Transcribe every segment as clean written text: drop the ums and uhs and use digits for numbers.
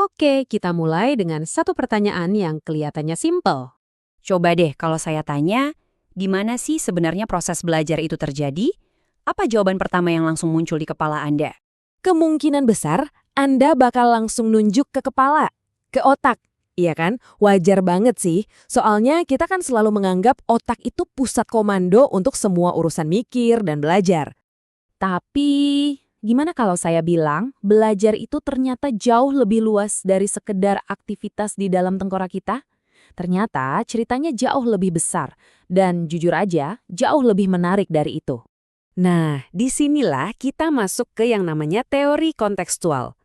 Oke, kita mulai dengan satu pertanyaan yang kelihatannya simpel. Coba deh kalau saya tanya, gimana sih sebenarnya proses belajar itu terjadi? Apa jawaban pertama yang langsung muncul di kepala Anda? Kemungkinan besar Anda bakal langsung nunjuk ke kepala, ke otak. Iya kan? Wajar banget sih. Soalnya kita kan selalu menganggap otak itu pusat komando untuk semua urusan mikir dan belajar. Tapi, gimana kalau saya bilang belajar itu ternyata jauh lebih luas dari sekedar aktivitas di dalam tengkorak kita? Ternyata ceritanya jauh lebih besar dan jujur aja jauh lebih menarik dari itu. Nah, disinilah kita masuk ke yang namanya teori kontekstual.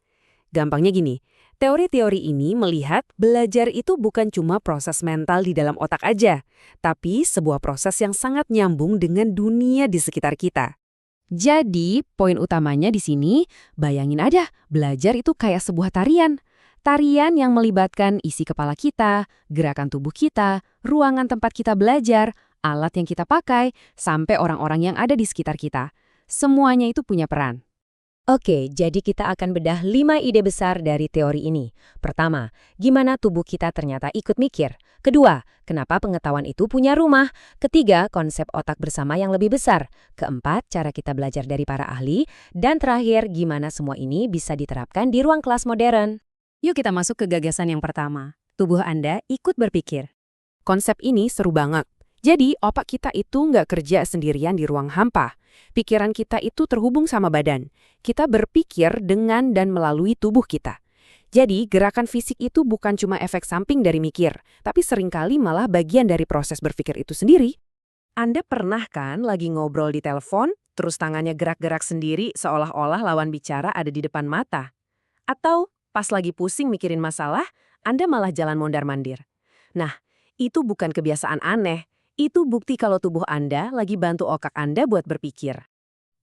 Gampangnya gini, teori-teori ini melihat belajar itu bukan cuma proses mental di dalam otak aja, tapi sebuah proses yang sangat nyambung dengan dunia di sekitar kita. Jadi, poin utamanya di sini, bayangin aja, belajar itu kayak sebuah tarian. Tarian yang melibatkan isi kepala kita, gerakan tubuh kita, ruangan tempat kita belajar, alat yang kita pakai, sampai orang-orang yang ada di sekitar kita. Semuanya itu punya peran. Oke, jadi kita akan bedah 5 ide besar dari teori ini. Pertama, gimana tubuh kita ternyata ikut mikir. Kedua, kenapa pengetahuan itu punya rumah. Ketiga, konsep otak bersama yang lebih besar. Keempat, cara kita belajar dari para ahli. Dan terakhir, gimana semua ini bisa diterapkan di ruang kelas modern. Yuk kita masuk ke gagasan yang pertama. Tubuh Anda ikut berpikir. Konsep ini seru banget. Jadi, otak kita itu nggak kerja sendirian di ruang hampa. Pikiran kita itu terhubung sama badan. Kita berpikir dengan dan melalui tubuh kita. Jadi, gerakan fisik itu bukan cuma efek samping dari mikir, tapi seringkali malah bagian dari proses berpikir itu sendiri. Anda pernah kan lagi ngobrol di telepon, terus tangannya gerak-gerak sendiri seolah-olah lawan bicara ada di depan mata? Atau pas lagi pusing mikirin masalah, Anda malah jalan mondar-mandir? Nah, itu bukan kebiasaan aneh. Itu bukti kalau tubuh Anda lagi bantu otak Anda buat berpikir.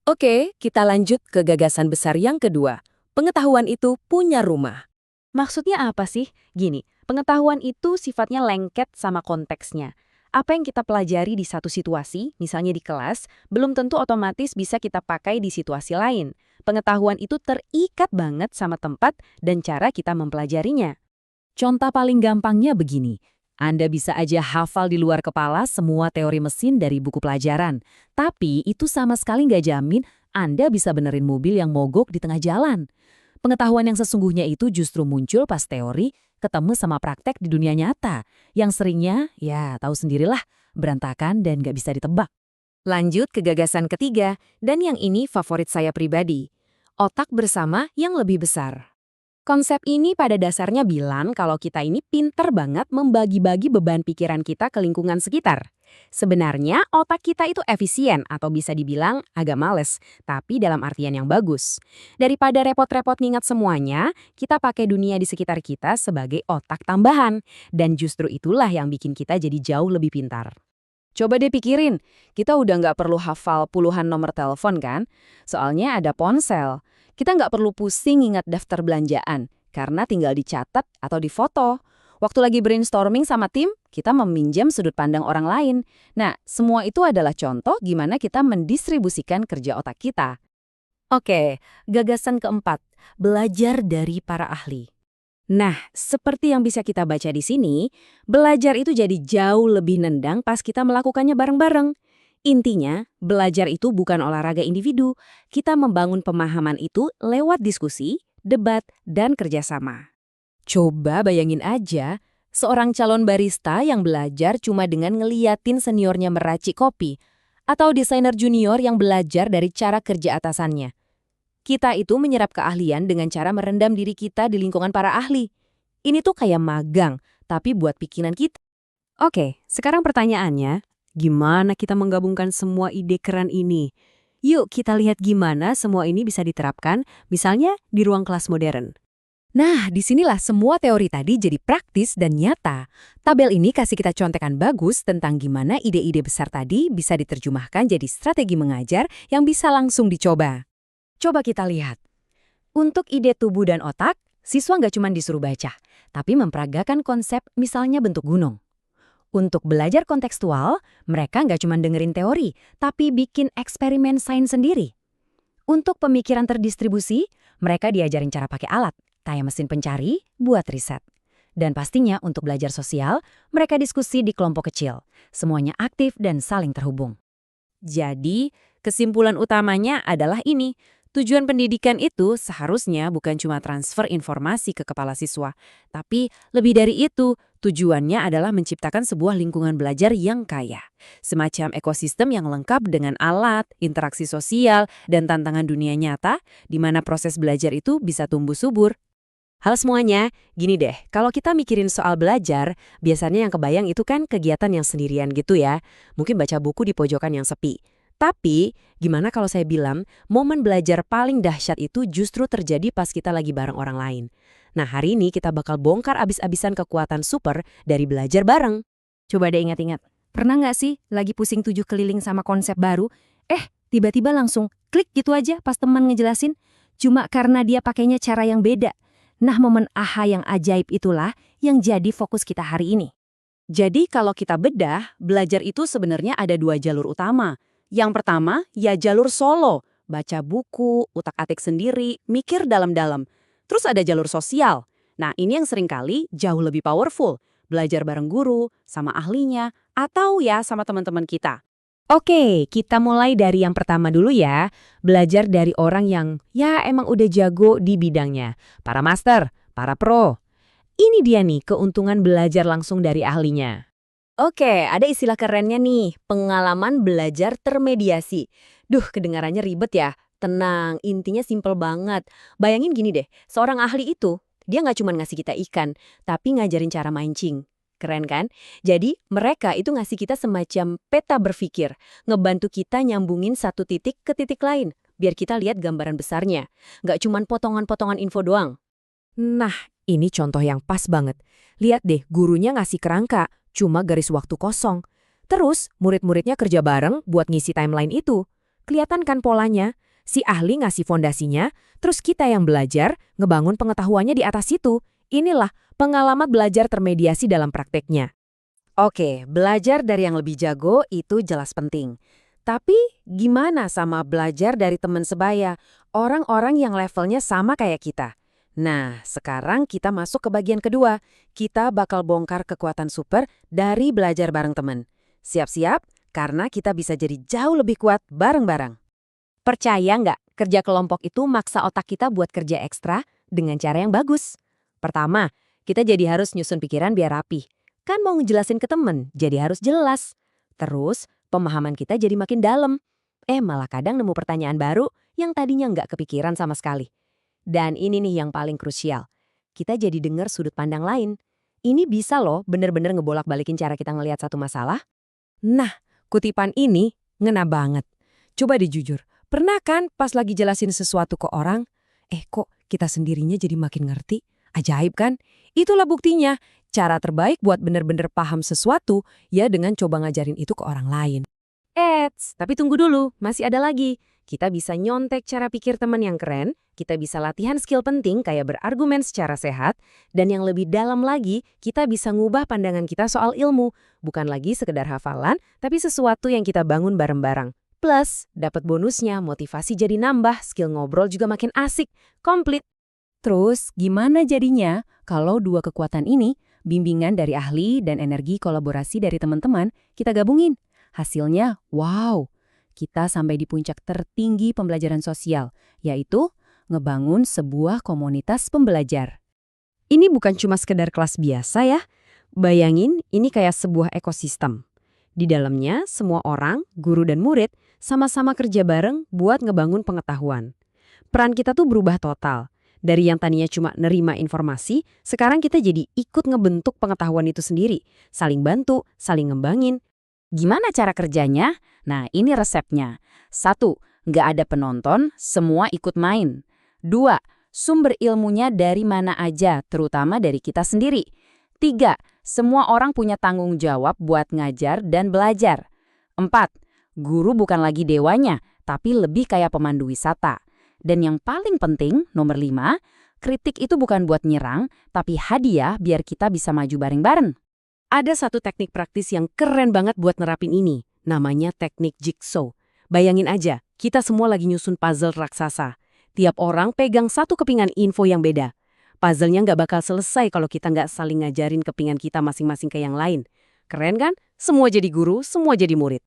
Oke, kita lanjut ke gagasan besar yang kedua. Pengetahuan itu punya rumah. Maksudnya apa sih? Gini, pengetahuan itu sifatnya lengket sama konteksnya. Apa yang kita pelajari di satu situasi, misalnya di kelas, belum tentu otomatis bisa kita pakai di situasi lain. Pengetahuan itu terikat banget sama tempat dan cara kita mempelajarinya. Contoh paling gampangnya begini. Anda bisa aja hafal di luar kepala semua teori mesin dari buku pelajaran. Tapi itu sama sekali nggak jamin Anda bisa benerin mobil yang mogok di tengah jalan. Pengetahuan yang sesungguhnya itu justru muncul pas teori ketemu sama praktek di dunia nyata. Yang seringnya, ya tahu sendirilah, berantakan dan nggak bisa ditebak. Lanjut ke gagasan ketiga, dan yang ini favorit saya pribadi. Otak bersama yang lebih besar. Konsep ini pada dasarnya bilang kalau kita ini pinter banget membagi-bagi beban pikiran kita ke lingkungan sekitar. Sebenarnya otak kita itu efisien atau bisa dibilang agak males, tapi dalam artian yang bagus. Daripada repot-repot ngingat semuanya, kita pakai dunia di sekitar kita sebagai otak tambahan. Dan justru itulah yang bikin kita jadi jauh lebih pintar. Coba deh pikirin, kita udah nggak perlu hafal puluhan nomor telepon kan? Soalnya ada ponsel. Kita nggak perlu pusing ingat daftar belanjaan, karena tinggal dicatat atau difoto. Waktu lagi brainstorming sama tim, kita meminjam sudut pandang orang lain. Nah, semua itu adalah contoh gimana kita mendistribusikan kerja otak kita. Oke, gagasan keempat, belajar dari para ahli. Nah, seperti yang bisa kita baca di sini, belajar itu jadi jauh lebih nendang pas kita melakukannya bareng-bareng. Intinya, belajar itu bukan olahraga individu. Kita membangun pemahaman itu lewat diskusi, debat, dan kerjasama. Coba bayangin aja, seorang calon barista yang belajar cuma dengan ngeliatin seniornya meracik kopi, atau desainer junior yang belajar dari cara kerja atasannya. Kita itu menyerap keahlian dengan cara merendam diri kita di lingkungan para ahli. Ini tuh kayak magang, tapi buat pikiran kita. Oke, sekarang pertanyaannya, gimana kita menggabungkan semua ide keren ini? Yuk kita lihat gimana semua ini bisa diterapkan, misalnya di ruang kelas modern. Nah, disinilah semua teori tadi jadi praktis dan nyata. Tabel ini kasih kita contekan bagus tentang gimana ide-ide besar tadi bisa diterjemahkan jadi strategi mengajar yang bisa langsung dicoba. Coba kita lihat. Untuk ide tubuh dan otak, siswa nggak cuma disuruh baca, tapi memperagakan konsep misalnya bentuk gunung. Untuk belajar kontekstual, mereka nggak cuma dengerin teori, tapi bikin eksperimen sains sendiri. Untuk pemikiran terdistribusi, mereka diajarin cara pakai alat, Taya mesin pencari buat riset. Dan pastinya untuk belajar sosial, mereka diskusi di kelompok kecil. Semuanya aktif dan saling terhubung. Jadi, kesimpulan utamanya adalah ini. Tujuan pendidikan itu seharusnya bukan cuma transfer informasi ke kepala siswa, tapi lebih dari itu, tujuannya adalah menciptakan sebuah lingkungan belajar yang kaya. Semacam ekosistem yang lengkap dengan alat, interaksi sosial, dan tantangan dunia nyata, di mana proses belajar itu bisa tumbuh subur. Halo semuanya, gini deh, kalau kita mikirin soal belajar, biasanya yang kebayang itu kan kegiatan yang sendirian gitu ya. Mungkin baca buku di pojokan yang sepi. Tapi, gimana kalau saya bilang, momen belajar paling dahsyat itu justru terjadi pas kita lagi bareng orang lain. Nah, hari ini kita bakal bongkar abis-abisan kekuatan super dari belajar bareng. Coba deh ingat-ingat, pernah nggak sih lagi pusing 7 keliling sama konsep baru, tiba-tiba langsung klik gitu aja pas teman ngejelasin, cuma karena dia pakainya cara yang beda. Nah, momen aha yang ajaib itulah yang jadi fokus kita hari ini. Jadi kalau kita bedah, belajar itu sebenarnya ada 2 jalur utama. Yang pertama, ya jalur solo, baca buku, utak-atik sendiri, mikir dalam-dalam. Terus ada jalur sosial. Nah, ini yang seringkali jauh lebih powerful. Belajar bareng guru, sama ahlinya, atau ya sama teman-teman kita. Oke, kita mulai dari yang pertama dulu ya. Belajar dari orang yang ya emang udah jago di bidangnya. Para master, para pro. Ini dia nih keuntungan belajar langsung dari ahlinya. Oke, ada istilah kerennya nih, pengalaman belajar termediasi. Duh, kedengarannya ribet ya. Tenang, intinya simpel banget. Bayangin gini deh, seorang ahli itu, dia nggak cuma ngasih kita ikan, tapi ngajarin cara mancing. Keren kan? Jadi, mereka itu ngasih kita semacam peta berpikir, ngebantu kita nyambungin satu titik ke titik lain, biar kita lihat gambaran besarnya. Nggak cuma potongan-potongan info doang. Nah, ini contoh yang pas banget. Lihat deh, gurunya ngasih kerangka, cuma garis waktu kosong. Terus, murid-muridnya kerja bareng buat ngisi timeline itu. Kelihatan kan polanya? Si ahli ngasih fondasinya, terus kita yang belajar, ngebangun pengetahuannya di atas itu. Inilah pengalaman belajar termediasi dalam prakteknya. Oke, belajar dari yang lebih jago itu jelas penting. Tapi gimana sama belajar dari teman sebaya, orang-orang yang levelnya sama kayak kita? Nah, sekarang kita masuk ke bagian kedua. Kita bakal bongkar kekuatan super dari belajar bareng teman. Siap-siap, karena kita bisa jadi jauh lebih kuat bareng-bareng. Percaya nggak, kerja kelompok itu maksa otak kita buat kerja ekstra dengan cara yang bagus. Pertama, kita jadi harus nyusun pikiran biar rapi. Kan mau ngejelasin ke temen, jadi harus jelas. Terus, pemahaman kita jadi makin dalam. Malah kadang nemu pertanyaan baru yang tadinya nggak kepikiran sama sekali. Dan ini nih yang paling krusial. Kita jadi dengar sudut pandang lain. Ini bisa loh bener-bener ngebolak-balikin cara kita ngelihat satu masalah. Nah, kutipan ini ngena banget. Coba dijujur, pernah kan pas lagi jelasin sesuatu ke orang, kok kita sendirinya jadi makin ngerti? Ajaib kan? Itulah buktinya. Cara terbaik buat bener-bener paham sesuatu, ya dengan coba ngajarin itu ke orang lain. Tapi tunggu dulu, masih ada lagi. Kita bisa nyontek cara pikir teman yang keren, kita bisa latihan skill penting kayak berargumen secara sehat, dan yang lebih dalam lagi, kita bisa ngubah pandangan kita soal ilmu. Bukan lagi sekedar hafalan, tapi sesuatu yang kita bangun bareng-bareng. Plus, dapat bonusnya, motivasi jadi nambah, skill ngobrol juga makin asik, komplit. Terus, gimana jadinya kalau dua kekuatan ini, bimbingan dari ahli dan energi kolaborasi dari teman-teman, kita gabungin? Hasilnya, wow! Kita sampai di puncak tertinggi pembelajaran sosial, yaitu ngebangun sebuah komunitas pembelajar. Ini bukan cuma sekedar kelas biasa ya. Bayangin, ini kayak sebuah ekosistem. Di dalamnya, semua orang, guru dan murid, sama-sama kerja bareng buat ngebangun pengetahuan. Peran kita tuh berubah total. Dari yang tadinya cuma nerima informasi, sekarang kita jadi ikut ngebentuk pengetahuan itu sendiri. Saling bantu, saling ngembangin. Gimana cara kerjanya? Nah, ini resepnya. 1. Nggak ada penonton, semua ikut main. 2. Sumber ilmunya dari mana aja, terutama dari kita sendiri. 3. Semua orang punya tanggung jawab buat ngajar dan belajar. 4. Guru bukan lagi dewanya, tapi lebih kayak pemandu wisata. Dan yang paling penting, nomor 5, kritik itu bukan buat nyerang, tapi hadiah biar kita bisa maju bareng-bareng. Ada satu teknik praktis yang keren banget buat nerapin ini. Namanya teknik jigsaw. Bayangin aja, kita semua lagi nyusun puzzle raksasa. Tiap orang pegang satu kepingan info yang beda. Puzzle-nya nggak bakal selesai kalau kita nggak saling ngajarin kepingan kita masing-masing ke yang lain. Keren kan? Semua jadi guru, semua jadi murid.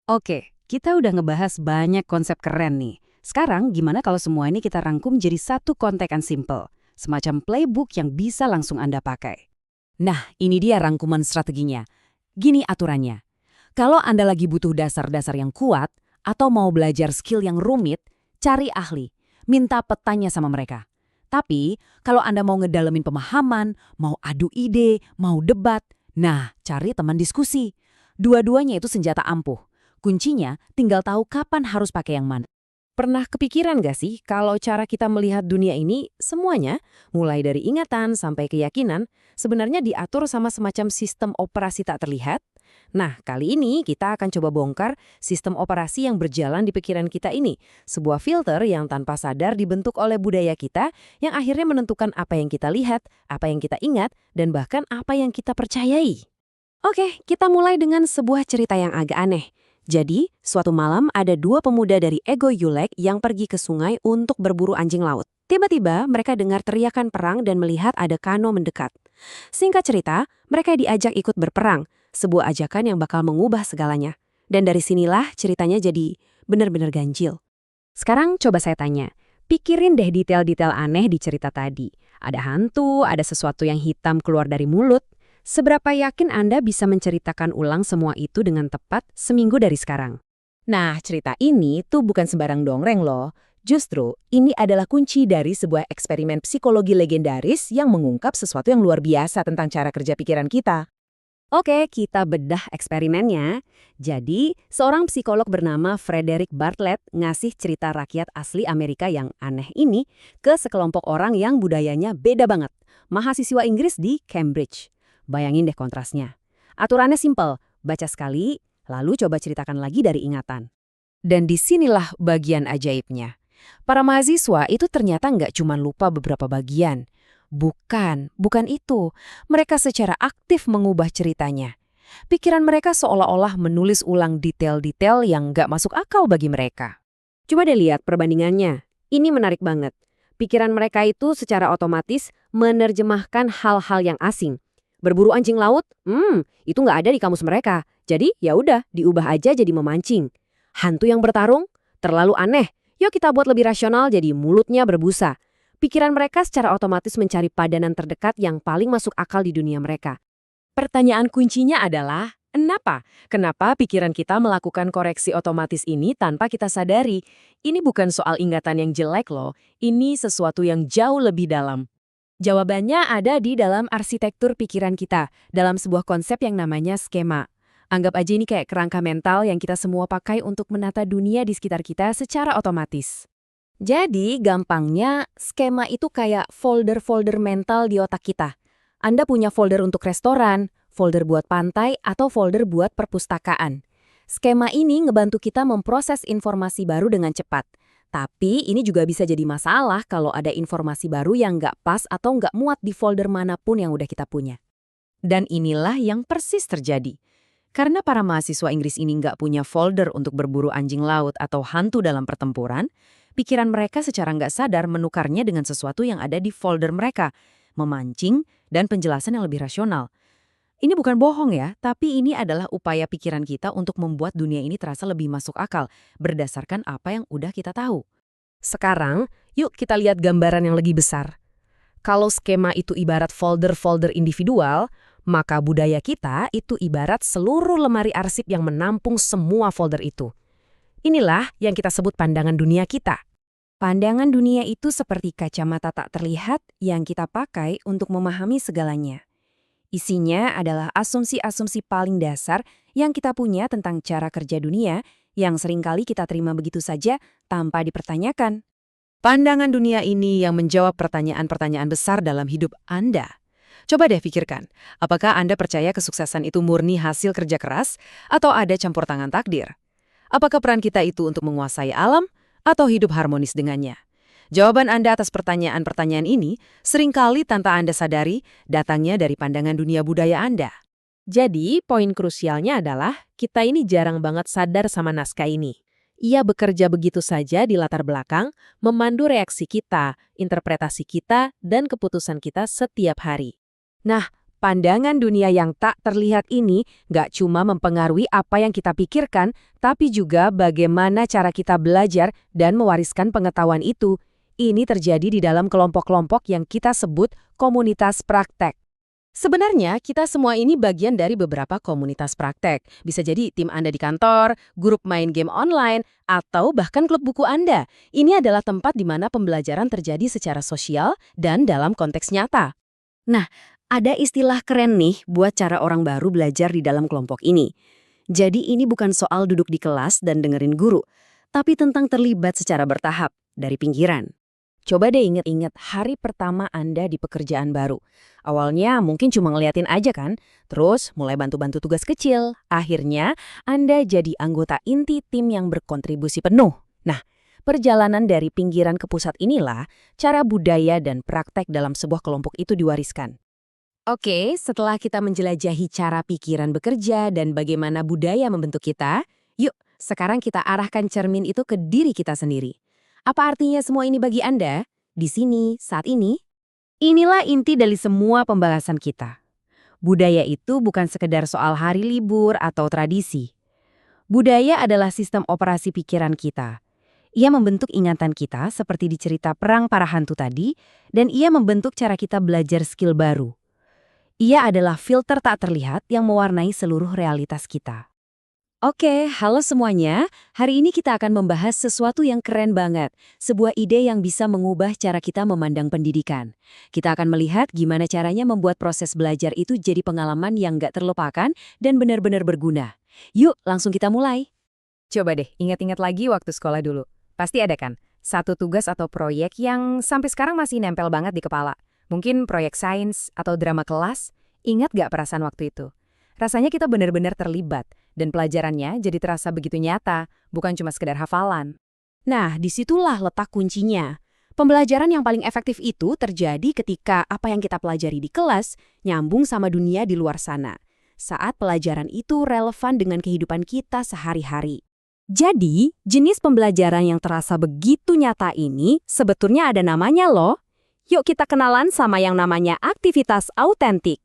Oke, kita udah ngebahas banyak konsep keren nih. Sekarang gimana kalau semua ini kita rangkum jadi satu kontekan simple, semacam playbook yang bisa langsung Anda pakai. Nah, ini dia rangkuman strateginya. Gini aturannya. Kalau Anda lagi butuh dasar-dasar yang kuat, atau mau belajar skill yang rumit, cari ahli. Minta petanya sama mereka. Tapi, kalau Anda mau ngedalemin pemahaman, mau adu ide, mau debat, nah, cari teman diskusi. Dua-duanya itu senjata ampuh. Kuncinya tinggal tahu kapan harus pakai yang mana. Pernah kepikiran gak sih kalau cara kita melihat dunia ini semuanya, mulai dari ingatan sampai keyakinan, sebenarnya diatur sama semacam sistem operasi tak terlihat? Nah, kali ini kita akan coba bongkar sistem operasi yang berjalan di pikiran kita ini, sebuah filter yang tanpa sadar dibentuk oleh budaya kita yang akhirnya menentukan apa yang kita lihat, apa yang kita ingat, dan bahkan apa yang kita percayai. Oke, kita mulai dengan sebuah cerita yang agak aneh. Jadi, suatu malam ada dua pemuda dari Ego Yulek yang pergi ke sungai untuk berburu anjing laut. Tiba-tiba mereka dengar teriakan perang dan melihat ada kano mendekat. Singkat cerita, mereka diajak ikut berperang, sebuah ajakan yang bakal mengubah segalanya. Dan dari sinilah ceritanya jadi benar-benar ganjil. Sekarang coba saya tanya, pikirin deh detail-detail aneh di cerita tadi. Ada hantu, ada sesuatu yang hitam keluar dari mulut. Seberapa yakin Anda bisa menceritakan ulang semua itu dengan tepat seminggu dari sekarang? Nah, cerita ini tuh bukan sembarang dongeng loh. Justru, ini adalah kunci dari sebuah eksperimen psikologi legendaris yang mengungkap sesuatu yang luar biasa tentang cara kerja pikiran kita. Oke, kita bedah eksperimennya. Jadi, seorang psikolog bernama Frederick Bartlett ngasih cerita rakyat asli Amerika yang aneh ini ke sekelompok orang yang budayanya beda banget. Mahasiswa Inggris di Cambridge. Bayangin deh kontrasnya. Aturannya simpel, baca sekali, lalu coba ceritakan lagi dari ingatan. Dan disinilah bagian ajaibnya. Para mahasiswa itu ternyata nggak cuma lupa beberapa bagian. Bukan itu. Mereka secara aktif mengubah ceritanya. Pikiran mereka seolah-olah menulis ulang detail-detail yang nggak masuk akal bagi mereka. Coba deh lihat perbandingannya. Ini menarik banget. Pikiran mereka itu secara otomatis menerjemahkan hal-hal yang asing. Berburu anjing laut? Itu nggak ada di kamus mereka. Jadi ya udah, diubah aja jadi memancing. Hantu yang bertarung? Terlalu aneh. Yuk kita buat lebih rasional jadi mulutnya berbusa. Pikiran mereka secara otomatis mencari padanan terdekat yang paling masuk akal di dunia mereka. Pertanyaan kuncinya adalah, Kenapa pikiran kita melakukan koreksi otomatis ini tanpa kita sadari? Ini bukan soal ingatan yang jelek loh, ini sesuatu yang jauh lebih dalam. Jawabannya ada di dalam arsitektur pikiran kita, dalam sebuah konsep yang namanya skema. Anggap aja ini kayak kerangka mental yang kita semua pakai untuk menata dunia di sekitar kita secara otomatis. Jadi, gampangnya, skema itu kayak folder-folder mental di otak kita. Anda punya folder untuk restoran, folder buat pantai, atau folder buat perpustakaan. Skema ini ngebantu kita memproses informasi baru dengan cepat. Tapi ini juga bisa jadi masalah kalau ada informasi baru yang nggak pas atau nggak muat di folder manapun yang udah kita punya. Dan inilah yang persis terjadi. Karena para mahasiswa Inggris ini nggak punya folder untuk berburu anjing laut atau hantu dalam pertempuran, pikiran mereka secara nggak sadar menukarnya dengan sesuatu yang ada di folder mereka, memancing dan penjelasan yang lebih rasional. Ini bukan bohong ya, tapi ini adalah upaya pikiran kita untuk membuat dunia ini terasa lebih masuk akal, berdasarkan apa yang udah kita tahu. Sekarang, yuk kita lihat gambaran yang lebih besar. Kalau skema itu ibarat folder-folder individual, maka budaya kita itu ibarat seluruh lemari arsip yang menampung semua folder itu. Inilah yang kita sebut pandangan dunia kita. Pandangan dunia itu seperti kacamata tak terlihat yang kita pakai untuk memahami segalanya. Isinya adalah asumsi-asumsi paling dasar yang kita punya tentang cara kerja dunia yang seringkali kita terima begitu saja tanpa dipertanyakan. Pandangan dunia ini yang menjawab pertanyaan-pertanyaan besar dalam hidup Anda. Coba deh pikirkan, apakah Anda percaya kesuksesan itu murni hasil kerja keras atau ada campur tangan takdir? Apakah peran kita itu untuk menguasai alam atau hidup harmonis dengannya? Jawaban Anda atas pertanyaan-pertanyaan ini seringkali tanpa Anda sadari datangnya dari pandangan dunia budaya Anda. Jadi, poin krusialnya adalah kita ini jarang banget sadar sama naskah ini. Ia bekerja begitu saja di latar belakang, memandu reaksi kita, interpretasi kita, dan keputusan kita setiap hari. Nah, pandangan dunia yang tak terlihat ini nggak cuma mempengaruhi apa yang kita pikirkan, tapi juga bagaimana cara kita belajar dan mewariskan pengetahuan itu. Ini terjadi di dalam kelompok-kelompok yang kita sebut komunitas praktek. Sebenarnya, kita semua ini bagian dari beberapa komunitas praktek. Bisa jadi tim Anda di kantor, grup main game online, atau bahkan klub buku Anda. Ini adalah tempat di mana pembelajaran terjadi secara sosial dan dalam konteks nyata. Ada istilah keren nih buat cara orang baru belajar di dalam kelompok ini. Jadi ini bukan soal duduk di kelas dan dengerin guru, tapi tentang terlibat secara bertahap, dari pinggiran. Coba deh inget-inget hari pertama Anda di pekerjaan baru. Awalnya mungkin cuma ngeliatin aja kan, terus mulai bantu-bantu tugas kecil. Akhirnya Anda jadi anggota inti tim yang berkontribusi penuh. Nah, perjalanan dari pinggiran ke pusat inilah cara budaya dan praktek dalam sebuah kelompok itu diwariskan. Oke, setelah kita menjelajahi cara pikiran bekerja dan bagaimana budaya membentuk kita, yuk sekarang kita arahkan cermin itu ke diri kita sendiri. Apa artinya semua ini bagi Anda? Di sini, saat ini? Inilah inti dari semua pembahasan kita. Budaya itu bukan sekedar soal hari libur atau tradisi. Budaya adalah sistem operasi pikiran kita. Ia membentuk ingatan kita seperti di cerita Perang Para Hantu tadi, dan ia membentuk cara kita belajar skill baru. Ia adalah filter tak terlihat yang mewarnai seluruh realitas kita. Oke, halo semuanya. Hari ini kita akan membahas sesuatu yang keren banget. Sebuah ide yang bisa mengubah cara kita memandang pendidikan. Kita akan melihat gimana caranya membuat proses belajar itu jadi pengalaman yang nggak terlupakan dan benar-benar berguna. Yuk, langsung kita mulai. Coba deh, ingat-ingat lagi waktu sekolah dulu. Pasti ada kan? Satu tugas atau proyek yang sampai sekarang masih nempel banget di kepala. Mungkin proyek sains atau drama kelas. Ingat gak perasaan waktu itu? Rasanya kita benar-benar terlibat, dan pelajarannya jadi terasa begitu nyata, bukan cuma sekedar hafalan. Nah, disitulah letak kuncinya. Pembelajaran yang paling efektif itu terjadi ketika apa yang kita pelajari di kelas nyambung sama dunia di luar sana. Saat pelajaran itu relevan dengan kehidupan kita sehari-hari. Jadi, jenis pembelajaran yang terasa begitu nyata ini sebetulnya ada namanya loh. Yuk kita kenalan sama yang namanya aktivitas autentik.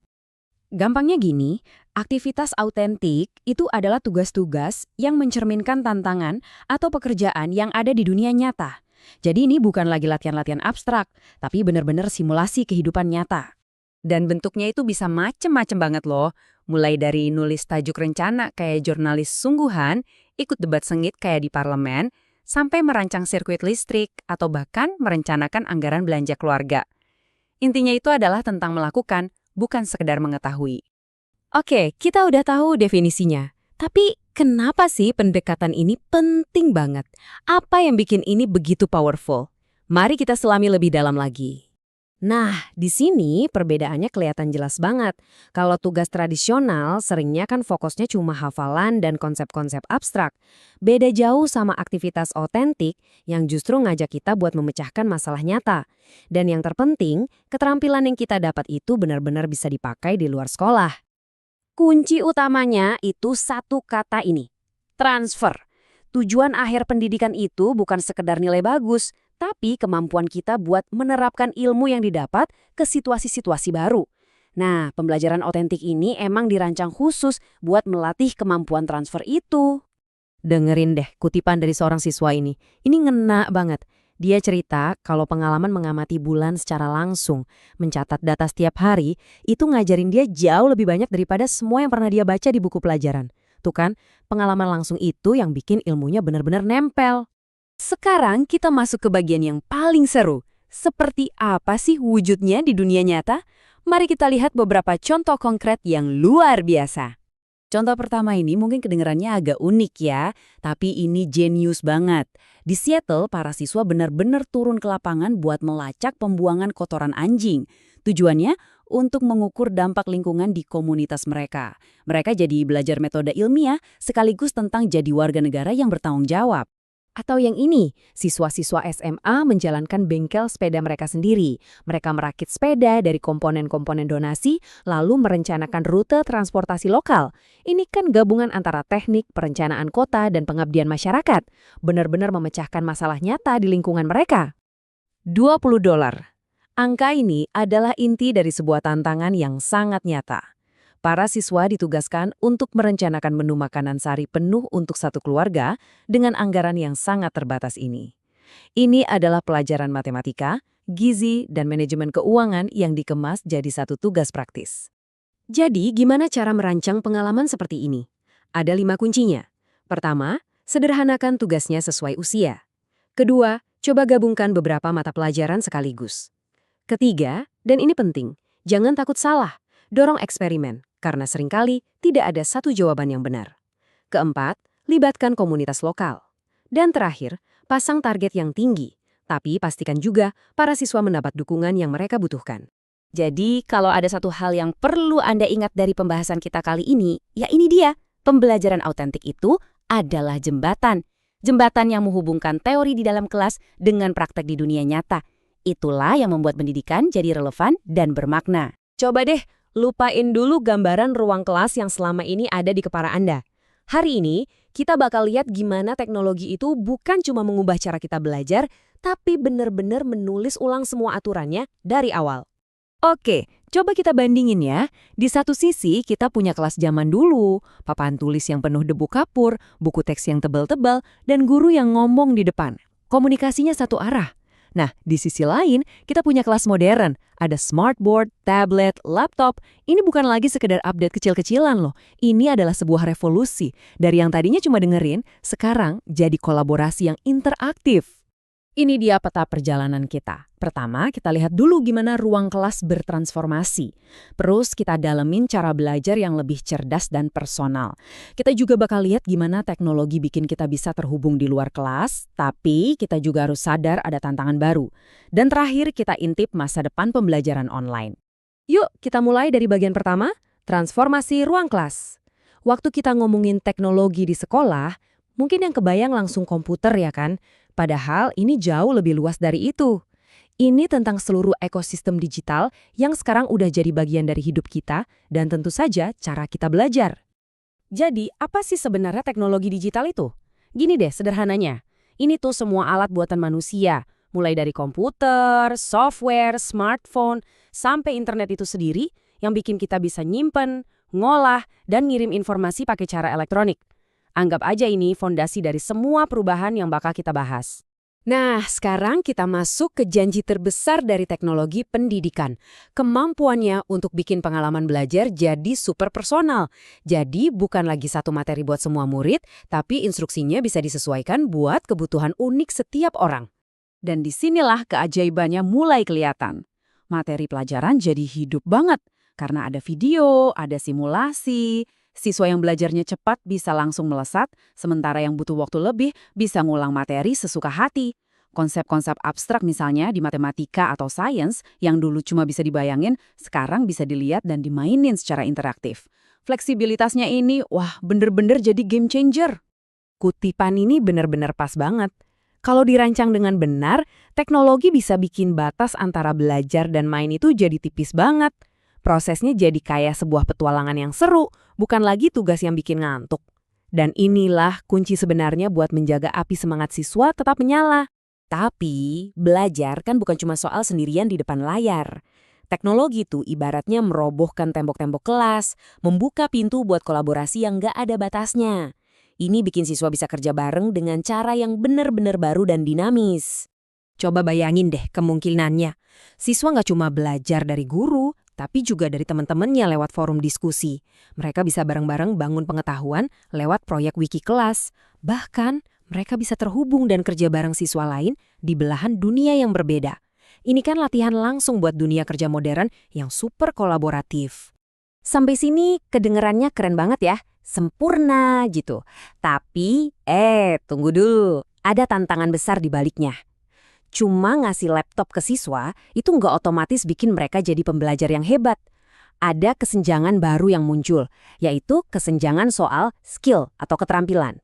Gampangnya gini, aktivitas autentik itu adalah tugas-tugas yang mencerminkan tantangan atau pekerjaan yang ada di dunia nyata. Jadi ini bukan lagi latihan-latihan abstrak, tapi benar-benar simulasi kehidupan nyata. Dan bentuknya itu bisa macem-macem banget loh. Mulai dari nulis tajuk rencana kayak jurnalis sungguhan, ikut debat sengit kayak di parlemen, sampai merancang sirkuit listrik atau bahkan merencanakan anggaran belanja keluarga. Intinya itu adalah tentang melakukan, bukan sekedar mengetahui. Oke, kita udah tahu definisinya. Tapi kenapa sih pendekatan ini penting banget? Apa yang bikin ini begitu powerful? Mari kita selami lebih dalam lagi. Nah, di sini perbedaannya kelihatan jelas banget. Kalau tugas tradisional seringnya kan fokusnya cuma hafalan dan konsep-konsep abstrak. Beda jauh sama aktivitas otentik yang justru ngajak kita buat memecahkan masalah nyata. Dan yang terpenting, keterampilan yang kita dapat itu benar-benar bisa dipakai di luar sekolah. Kunci utamanya itu satu kata ini, transfer. Tujuan akhir pendidikan itu bukan sekedar nilai bagus, tapi kemampuan kita buat menerapkan ilmu yang didapat ke situasi-situasi baru. Nah, pembelajaran otentik ini emang dirancang khusus buat melatih kemampuan transfer itu. Dengerin deh kutipan dari seorang siswa ini. Ini ngena banget. Dia cerita kalau pengalaman mengamati bulan secara langsung, mencatat data setiap hari, itu ngajarin dia jauh lebih banyak daripada semua yang pernah dia baca di buku pelajaran. Tuh kan, pengalaman langsung itu yang bikin ilmunya benar-benar nempel. Sekarang kita masuk ke bagian yang paling seru. Seperti apa sih wujudnya di dunia nyata? Mari kita lihat beberapa contoh konkret yang luar biasa. Contoh pertama ini mungkin kedengarannya agak unik ya, tapi ini jenius banget. Di Seattle, para siswa benar-benar turun ke lapangan buat melacak pembuangan kotoran anjing. Tujuannya untuk mengukur dampak lingkungan di komunitas mereka. Mereka jadi belajar metode ilmiah sekaligus tentang jadi warga negara yang bertanggung jawab. Atau yang ini, siswa-siswa SMA menjalankan bengkel sepeda mereka sendiri. Mereka merakit sepeda dari komponen-komponen donasi, lalu merencanakan rute transportasi lokal. Ini kan gabungan antara teknik, perencanaan kota, dan pengabdian masyarakat. Benar-benar memecahkan masalah nyata di lingkungan mereka. $20. Angka ini adalah inti dari sebuah tantangan yang sangat nyata. Para siswa ditugaskan untuk merencanakan menu makanan sehari penuh untuk satu keluarga dengan anggaran yang sangat terbatas ini. Ini adalah pelajaran matematika, gizi, dan manajemen keuangan yang dikemas jadi satu tugas praktis. Jadi, gimana cara merancang pengalaman seperti ini? Ada 5 kuncinya. Pertama, sederhanakan tugasnya sesuai usia. Kedua, coba gabungkan beberapa mata pelajaran sekaligus. Ketiga, dan ini penting, jangan takut salah, dorong eksperimen, karena seringkali tidak ada satu jawaban yang benar. Keempat, libatkan komunitas lokal. Dan terakhir, pasang target yang tinggi, tapi pastikan juga para siswa mendapat dukungan yang mereka butuhkan. Jadi, kalau ada satu hal yang perlu Anda ingat dari pembahasan kita kali ini, ya ini dia, pembelajaran autentik itu adalah jembatan. Jembatan yang menghubungkan teori di dalam kelas dengan praktek di dunia nyata. Itulah yang membuat pendidikan jadi relevan dan bermakna. Coba deh, lupain dulu gambaran ruang kelas yang selama ini ada di kepala Anda. Hari ini, kita bakal lihat gimana teknologi itu bukan cuma mengubah cara kita belajar, tapi benar-benar menulis ulang semua aturannya dari awal. Oke, coba kita bandingin ya. Di satu sisi, kita punya kelas zaman dulu, papan tulis yang penuh debu kapur, buku teks yang tebal-tebal, dan guru yang ngomong di depan. Komunikasinya satu arah. Nah, di sisi lain, kita punya kelas modern. Ada smartboard, tablet, laptop. Ini bukan lagi sekedar update kecil-kecilan loh. Ini adalah sebuah revolusi. Dari yang tadinya cuma dengerin, sekarang jadi kolaborasi yang interaktif. Ini dia peta perjalanan kita. Pertama, kita lihat dulu gimana ruang kelas bertransformasi. Terus kita dalemin cara belajar yang lebih cerdas dan personal. Kita juga bakal lihat gimana teknologi bikin kita bisa terhubung di luar kelas, tapi kita juga harus sadar ada tantangan baru. Dan terakhir, kita intip masa depan pembelajaran online. Yuk, kita mulai dari bagian pertama, transformasi ruang kelas. Waktu kita ngomongin teknologi di sekolah, mungkin yang kebayang langsung komputer ya kan? Padahal ini jauh lebih luas dari itu. Ini tentang seluruh ekosistem digital yang sekarang udah jadi bagian dari hidup kita dan tentu saja cara kita belajar. Jadi, apa sih sebenarnya teknologi digital itu? Gini deh sederhananya, ini tuh semua alat buatan manusia, mulai dari komputer, software, smartphone, sampai internet itu sendiri yang bikin kita bisa nyimpen, ngolah, dan ngirim informasi pakai cara elektronik. Anggap aja ini fondasi dari semua perubahan yang bakal kita bahas. Nah, sekarang kita masuk ke janji terbesar dari teknologi pendidikan. Kemampuannya untuk bikin pengalaman belajar jadi super personal. Jadi bukan lagi satu materi buat semua murid, tapi instruksinya bisa disesuaikan buat kebutuhan unik setiap orang. Dan disinilah keajaibannya mulai kelihatan. Materi pelajaran jadi hidup banget, karena ada video, ada simulasi. Siswa yang belajarnya cepat bisa langsung melesat, sementara yang butuh waktu lebih bisa ngulang materi sesuka hati. Konsep-konsep abstrak misalnya di matematika atau sains yang dulu cuma bisa dibayangin, sekarang bisa dilihat dan dimainin secara interaktif. Fleksibilitasnya ini, wah bener-bener jadi game changer. Kutipan ini benar-benar pas banget. Kalau dirancang dengan benar, teknologi bisa bikin batas antara belajar dan main itu jadi tipis banget. Prosesnya jadi kayak sebuah petualangan yang seru, bukan lagi tugas yang bikin ngantuk. Dan inilah kunci sebenarnya buat menjaga api semangat siswa tetap menyala. Tapi, belajar kan bukan cuma soal sendirian di depan layar. Teknologi itu ibaratnya merobohkan tembok-tembok kelas, membuka pintu buat kolaborasi yang nggak ada batasnya. Ini bikin siswa bisa kerja bareng dengan cara yang benar-benar baru dan dinamis. Coba bayangin deh kemungkinannya. Siswa nggak cuma belajar dari guru, tapi juga dari teman-temannya lewat forum diskusi. Mereka bisa bareng-bareng bangun pengetahuan lewat proyek wiki kelas. Bahkan, mereka bisa terhubung dan kerja bareng siswa lain di belahan dunia yang berbeda. Ini kan latihan langsung buat dunia kerja modern yang super kolaboratif. Sampai sini kedengerannya keren banget ya, sempurna gitu. Tapi, tunggu dulu, ada tantangan besar di baliknya. Cuma ngasih laptop ke siswa itu nggak otomatis bikin mereka jadi pembelajar yang hebat. Ada kesenjangan baru yang muncul, yaitu kesenjangan soal skill atau keterampilan.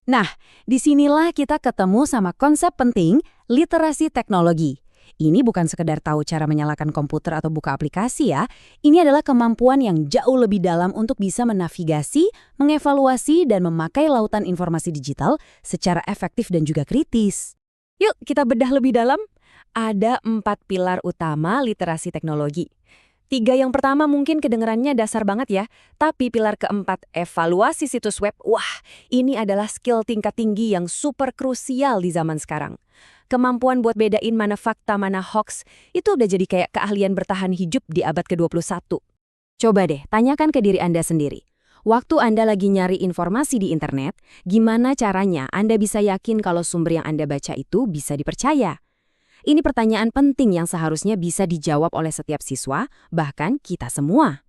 Nah, disinilah kita ketemu sama konsep penting literasi teknologi. Ini bukan sekedar tahu cara menyalakan komputer atau buka aplikasi ya. Ini adalah kemampuan yang jauh lebih dalam untuk bisa menavigasi, mengevaluasi, dan memakai lautan informasi digital secara efektif dan juga kritis. Yuk kita bedah lebih dalam. Ada 4 pilar utama literasi teknologi. 3 yang pertama mungkin kedengarannya dasar banget ya, tapi pilar keempat, evaluasi situs web, wah ini adalah skill tingkat tinggi yang super krusial di zaman sekarang. Kemampuan buat bedain mana fakta, mana hoax, itu udah jadi kayak keahlian bertahan hidup di abad ke-21. Coba deh, tanyakan ke diri Anda sendiri. Waktu Anda lagi nyari informasi di internet, gimana caranya Anda bisa yakin kalau sumber yang Anda baca itu bisa dipercaya? Ini pertanyaan penting yang seharusnya bisa dijawab oleh setiap siswa, bahkan kita semua.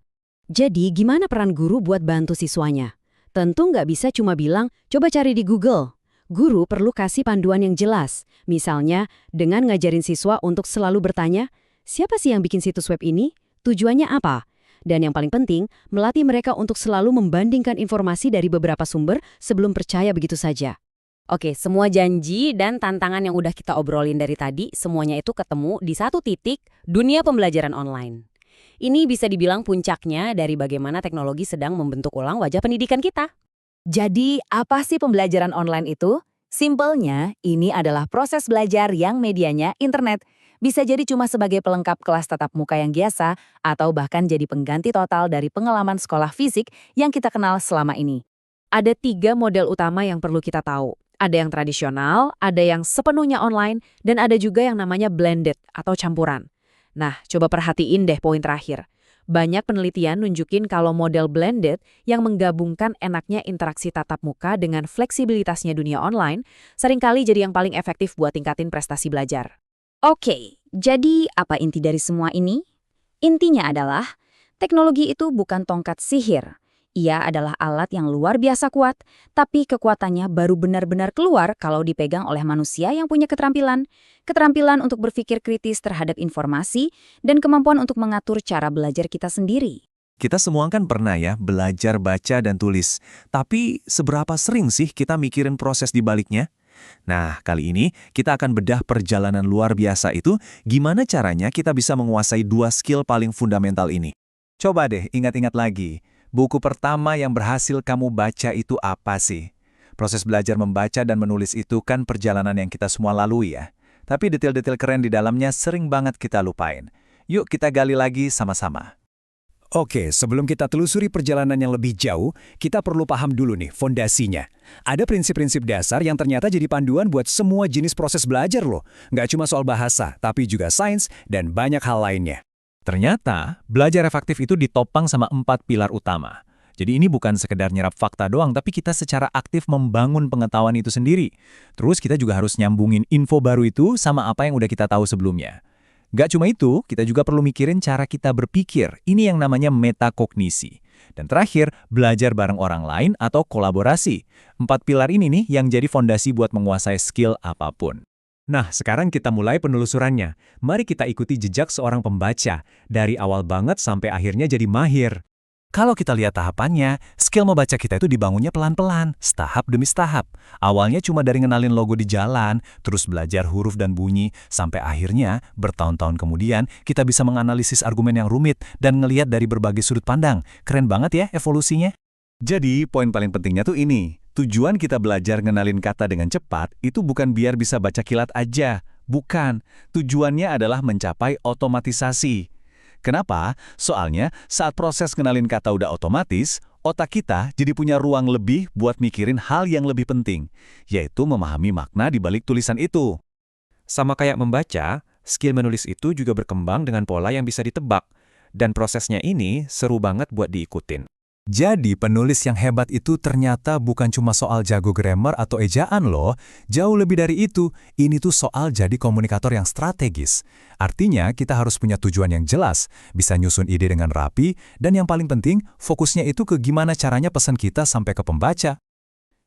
Jadi, gimana peran guru buat bantu siswanya? Tentu nggak bisa cuma bilang, coba cari di Google. Guru perlu kasih panduan yang jelas. Misalnya, dengan ngajarin siswa untuk selalu bertanya, siapa sih yang bikin situs web ini? Tujuannya apa? Dan yang paling penting, melatih mereka untuk selalu membandingkan informasi dari beberapa sumber sebelum percaya begitu saja. Oke, semua janji dan tantangan yang udah kita obrolin dari tadi, semuanya itu ketemu di satu titik, dunia pembelajaran online. Ini bisa dibilang puncaknya dari bagaimana teknologi sedang membentuk ulang wajah pendidikan kita. Jadi, apa sih pembelajaran online itu? Simpelnya, ini adalah proses belajar yang medianya internet. Bisa jadi cuma sebagai pelengkap kelas tatap muka yang biasa, atau bahkan jadi pengganti total dari pengalaman sekolah fisik yang kita kenal selama ini. Ada 3 model utama yang perlu kita tahu. Ada yang tradisional, ada yang sepenuhnya online, dan ada juga yang namanya blended atau campuran. Nah, coba perhatiin deh poin terakhir. Banyak penelitian nunjukin kalau model blended yang menggabungkan enaknya interaksi tatap muka dengan fleksibilitasnya dunia online seringkali jadi yang paling efektif buat tingkatin prestasi belajar. Oke, jadi apa inti dari semua ini? Intinya adalah, teknologi itu bukan tongkat sihir. Ia adalah alat yang luar biasa kuat, tapi kekuatannya baru benar-benar keluar kalau dipegang oleh manusia yang punya keterampilan untuk berpikir kritis terhadap informasi, dan kemampuan untuk mengatur cara belajar kita sendiri. Kita semua kan pernah ya belajar baca dan tulis, tapi seberapa sering sih kita mikirin proses di baliknya? Nah, kali ini kita akan bedah perjalanan luar biasa itu, gimana caranya kita bisa menguasai 2 skill paling fundamental ini. Coba deh ingat-ingat lagi. Buku pertama yang berhasil kamu baca itu apa sih? Proses belajar membaca dan menulis itu kan perjalanan yang kita semua lalui ya. Tapi detail-detail keren di dalamnya sering banget kita lupain. Yuk kita gali lagi sama-sama. Oke, sebelum kita telusuri perjalanan yang lebih jauh, kita perlu paham dulu nih fondasinya. Ada prinsip-prinsip dasar yang ternyata jadi panduan buat semua jenis proses belajar loh. Nggak cuma soal bahasa, tapi juga sains dan banyak hal lainnya. Ternyata, belajar efektif itu ditopang sama 4 pilar utama. Jadi ini bukan sekedar nyerap fakta doang, tapi kita secara aktif membangun pengetahuan itu sendiri. Terus kita juga harus nyambungin info baru itu sama apa yang udah kita tahu sebelumnya. Gak cuma itu, kita juga perlu mikirin cara kita berpikir. Ini yang namanya metakognisi. Dan terakhir, belajar bareng orang lain atau kolaborasi. 4 pilar ini nih yang jadi fondasi buat menguasai skill apapun. Nah, sekarang kita mulai penelusurannya. Mari kita ikuti jejak seorang pembaca, dari awal banget sampai akhirnya jadi mahir. Kalau kita lihat tahapannya, skill membaca kita itu dibangunnya pelan-pelan, setahap demi setahap. Awalnya cuma dari ngenalin logo di jalan, terus belajar huruf dan bunyi, sampai akhirnya, bertahun-tahun kemudian, kita bisa menganalisis argumen yang rumit dan ngelihat dari berbagai sudut pandang. Keren banget ya evolusinya. Jadi, poin paling pentingnya tuh ini. Tujuan kita belajar ngenalin kata dengan cepat itu bukan biar bisa baca kilat aja. Bukan. Tujuannya adalah mencapai otomatisasi. Kenapa? Soalnya saat proses ngenalin kata udah otomatis, otak kita jadi punya ruang lebih buat mikirin hal yang lebih penting, yaitu memahami makna di balik tulisan itu. Sama kayak membaca, skill menulis itu juga berkembang dengan pola yang bisa ditebak. Dan prosesnya ini seru banget buat diikutin. Jadi penulis yang hebat itu ternyata bukan cuma soal jago grammar atau ejaan loh. Jauh lebih dari itu, ini tuh soal jadi komunikator yang strategis. Artinya kita harus punya tujuan yang jelas, bisa nyusun ide dengan rapi, dan yang paling penting, fokusnya itu ke gimana caranya pesan kita sampai ke pembaca.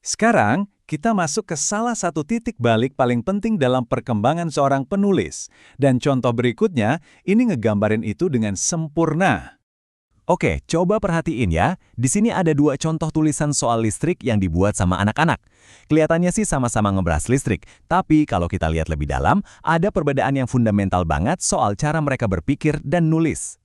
Sekarang, kita masuk ke salah satu titik balik paling penting dalam perkembangan seorang penulis. Dan contoh berikutnya, ini ngegambarin itu dengan sempurna. Oke, coba perhatiin ya. Di sini ada dua contoh tulisan soal listrik yang dibuat sama anak-anak. Kelihatannya sih sama-sama ngebahas listrik, tapi kalau kita lihat lebih dalam, ada perbedaan yang fundamental banget soal cara mereka berpikir dan nulis.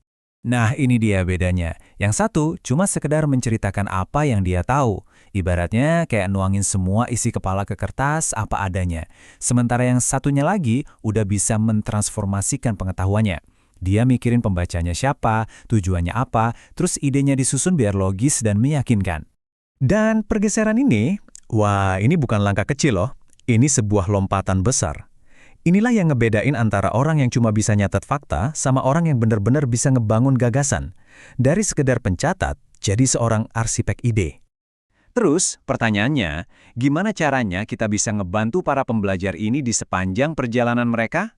Nah, ini dia bedanya. Yang satu cuma sekedar menceritakan apa yang dia tahu. Ibaratnya kayak nuangin semua isi kepala ke kertas apa adanya. Sementara yang satunya lagi udah bisa mentransformasikan pengetahuannya. Dia mikirin pembacanya siapa, tujuannya apa, terus idenya disusun biar logis dan meyakinkan. Dan pergeseran ini, wah ini bukan langkah kecil loh. Ini sebuah lompatan besar. Inilah yang ngebedain antara orang yang cuma bisa nyatet fakta sama orang yang benar-benar bisa ngebangun gagasan. Dari sekedar pencatat, jadi seorang arsitek ide. Terus, pertanyaannya, gimana caranya kita bisa ngebantu para pembelajar ini di sepanjang perjalanan mereka?